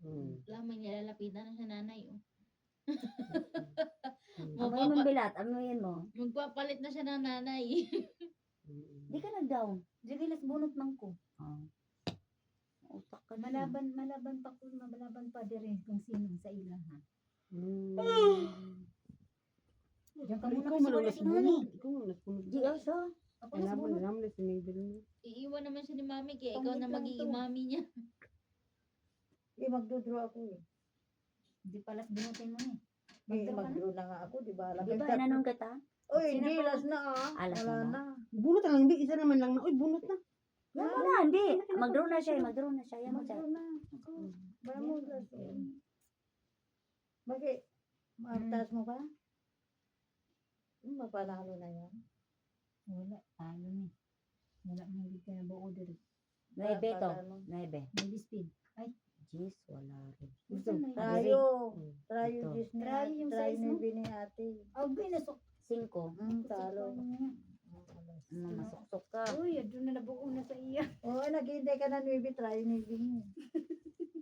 Wala may nilalapitan na sa nanay. Oh. Amoy mong bilat, amoyin mo. Magpapalit na siya ng nanay. Di ka nag-down. sige last bunot man ko. Utak ka na. Malaban pa ko, malaban pa dire kung sino sa ilang ha. Diyan ka muna Ikaw kasi man wala ang si mami. nasunod. Ikaw man ang nasunod. Di siya. Ako Kaya last naman, bunot. naman na sinibig mo. Iiwan naman siya ni mami kaya ikaw na Pangit lang magiging to. mami niya. Magdodraw ako eh. Di pa last bunutin mo eh. Eh, Magdraw ka na? magdraw na nga ako, di ba? Di ba, inanong kita? Uy, hindi, Sinapaw- last na ah. Alas Wala na na. Bunot na lang, hindi. Isa naman lang na. Uy, bunot na. Yan mo na, hindi. Mag-draw na siya, mag-draw na siya. Yan mo siya. Magdraw na. Ako. Baya mo, last. Bakit? Matas mo ba? Mapanalo na yan. Wala, talo ni. Wala mo hindi ka na buo dire. 9 to. Paano? 9. Maybe speed. Jeez, wala rin. Gusto na yun. Trayo. Trayo, Ito. Disney. Trayo yung Trayo size ni mo? Bini ate. Oh, binasok. 5. Talo. Masuksok ka. Uy, doon na nabuo na sa iya. Oo, naghihintay ka ng Nubi. Trayo ni Bini.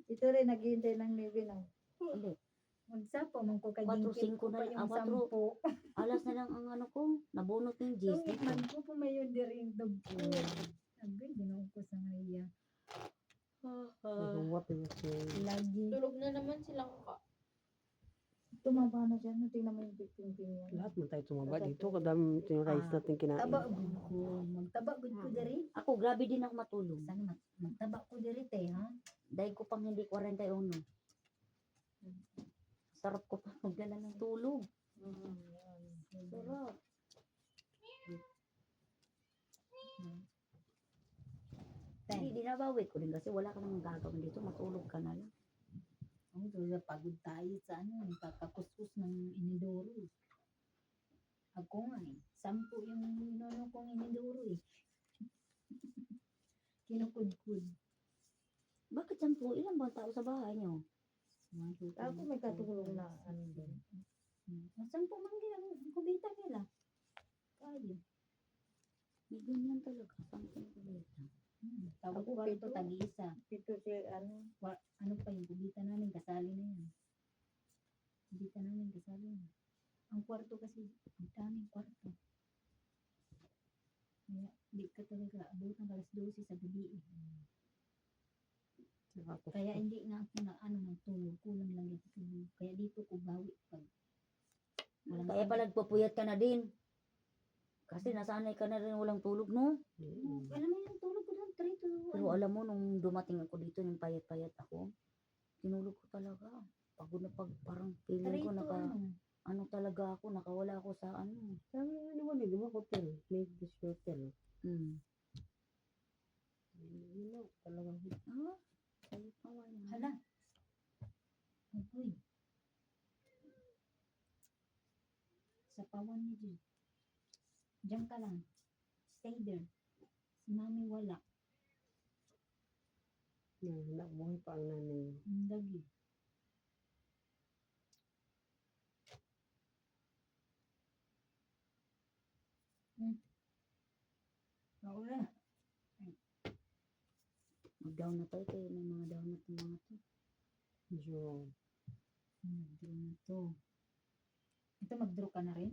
Ito rin, naghihintay ng Nubi na. Hindi. Magsapo, man ko 4, kagingkit 5 ko na pa lang. yung 4. 10. Alas na lang ang ano ko. Nabunot ng Jeez. Sungit man ko pumayon din dog ko. Agay, ginawa ko sa ngaya. What is it? Lagi. Tulog na naman sila ka. Tumaba na dyan. Tingnan mo yung ping-ping yan. Lahat man tayo tumaba dito. Kadami yung rice natin kinain. Taba gud ko. Magtaba gud ko diri. Ako, grabe din ako matulog. Sana magtaba ko diri te ha. Dahil ko pang hindi 41. Sarap ko pa magdala ng tulog. Sarap. Hindi, dinabawi ko din kasi wala ka namang gagawin dito. Matulog ka na lang. Oh, so pagod tayo sa ano, kakakuskus ng inidoro. Ako nga eh. 10 yung inono kong inidoro eh. Kinukudkud. Bakit 10? Ilan ba ang tao sa bahay niyo? Ako may katulong na ano din. 10 man din ang kubita nila. Kayo. May ganyan talaga. 10 kulita. Tawag Ako, kwarto pito. tag-isa. Ito si ano. Ano pa yung kubita namin, kasali na yan. Kubita namin, kasali na. Ang kwarto kasi, ang daming kwarto. Kaya, di ka talaga abot ng alas 12 sa gabi. Kaya hindi nga ako na ano ng tulog, kulang lang yung tulog. Kaya dito ko bawi pag walang Kaya pala nagpupuyat ka na din. Kasi nasanay ka na rin walang tulog, no? Alam mo yung tulog ko lang, 3 to Pero alam mo, nung dumating ako dito, yung payat-payat ako, tinulog ko talaga. Pagod na parang feeling ko ano talaga ako, nakawala ako sa ano. Sabi nga naman eh, di ba hotel? Make this hotel. Hmm. Yun na, talagang Sabi pa wala. Hala. Agoy. Sa pawan niya dyan. Diyan ka lang. Stay there. Si mami wala. nabuhay pa ang nanay. Ang lagi. Wala. Mag-down na tayo kayo ng mga down ng mga to. Medyo, Mag-draw na to. Ito mag-draw ka na rin?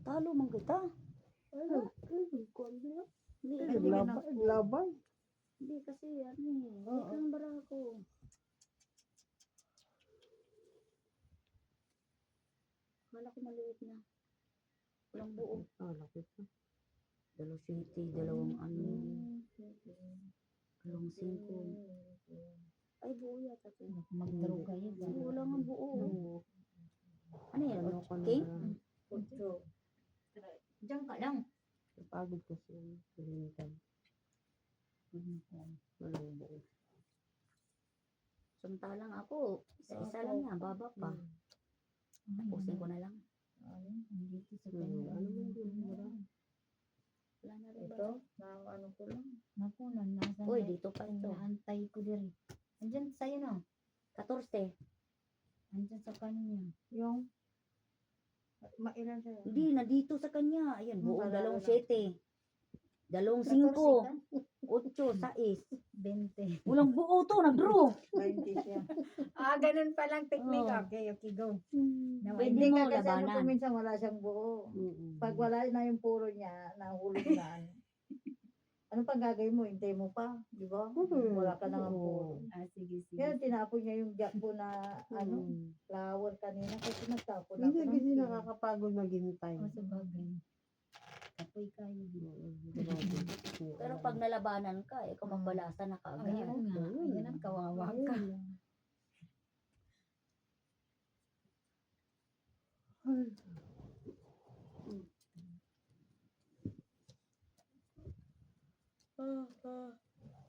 Talo man kita. ano, kung ano, Hindi, naglabay. hindi kasi ano eh. Hindi kang barako. Kala ko maliit na. Walang buo. Lapit na. Dalawang city, dalawang ano. Dalawang 5. Ay, buo yata to. Mag-draw kayo ba? Hindi, wala nga buo. Ano yan? Ano ko na King? lang. Kutso. Diyan ka lang. Napagod kasi yung hintay. Walang buo. Samantalang ako, isa lang yan, baba pa. Tapusin ko na lang. Dito sa Ano kanya. man din, wala. Wala na rin ba? Ito, na ano ko lang. Naku, nasa Uy, dito pa ito. Naantay ko din. Andyan sa'yo na. 14. Andyan sa kanya. Yung, mailan sa'yo? Hindi, nandito sa kanya. Ayan, buong Paralo dalawang lang. 7. Dalawang 14 5. ka? 8, 6. 20. Walang buo to, nag-draw. 20 siya. Ganun palang technique. Oh. Okay, go. Pwede Hindi mo ka kasi ano, labanan. kung minsan wala siyang buo. Pag wala na yung puro niya, nahulog na ano. Ano pang gagawin mo? Hintay mo pa, di ba? Wala ka nang puro. Sige. Kaya tinapon niya yung jackpo na ano, flower kanina kasi nagtapon ako Hindi ng kasi pin. nakakapagod maghintay. O, sa bagay. Kapoy kayo. Pero pag nalabanan ka, ikaw magbalasa na kaagad. Ayun nga. Ayun ang kawawa ka.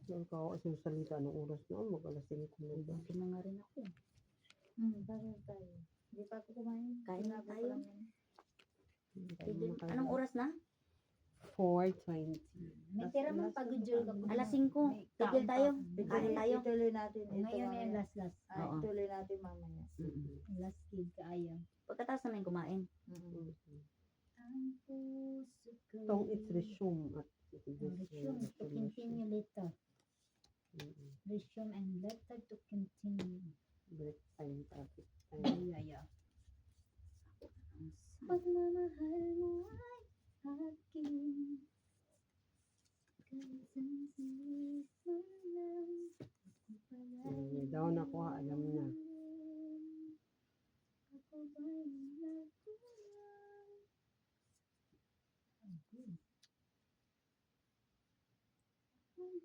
Yung kao kasi yung salita ng oras na, mag-alas 5 na ba? Bakit na nga rin ako. Parang tayo. Hindi pa ako kumain. Kain na Sinabi ko tayo. lang yan. Anong oras na? 4:20. May tira man pagod ka. Alas 5. Tigil tayo. Kain tayo. Ituloy natin. Ito Ngayon mamaya. yung last. Oo. Ituloy natin mamaya. Last kid ka ayaw. Pagkatapos namin kumain. Ang puso ko. Tong it's resume at Resume to continue later. Resume and later to continue. Break time, topic time. Yeah. Pagmamahal mo ay akin. Kasansalis mo lang. Down ako, alam na. Ako ba'y nagkulang? Ako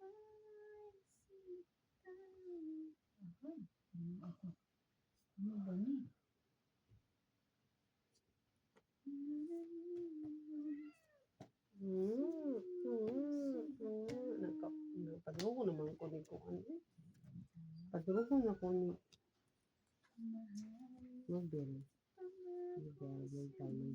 ba'y sinta? Ano ba ni? Padrugo naman ko ni kung ano. Padrugo na ko ni Nobel. Nobel tayo.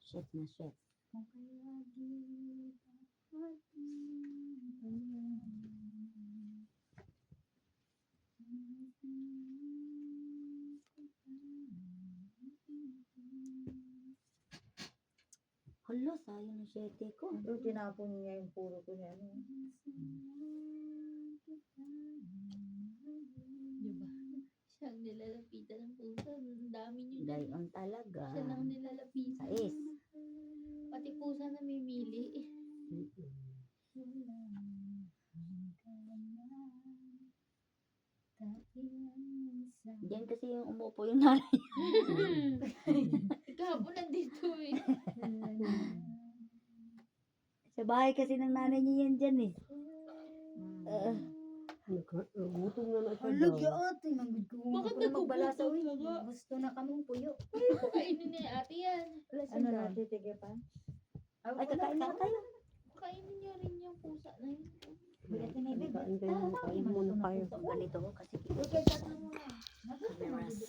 Shit na shit. Hala, sayang yung 7 ko. Yung tinapon niya yung puro ko niya. Ano. Diba? Siya ang nilalapitan ng pusa. Ang dami nyo dyan. Dayon talaga. Siya lang nilalapitan. 6. Pati pusa namimili. Diyan kasi yung umupo yung nanay. Kahapon nandito eh. Sa bahay kasi ng nanay niya yan dyan eh. Gutom na na siya Alag daw. ate, manggod ko. Bakit Ako na magbalasa, nagugutom uy. na nga? Gusto na kamong puyo. Kainin ni ate yan. Ano natin, tige pa? Ay, kakain na tayo. Kainin niya rin yung pusa na yun. Ate na ibig. Kain kayo, kain muna kayo. Ganito ko kasi Okay, tatlo mo na.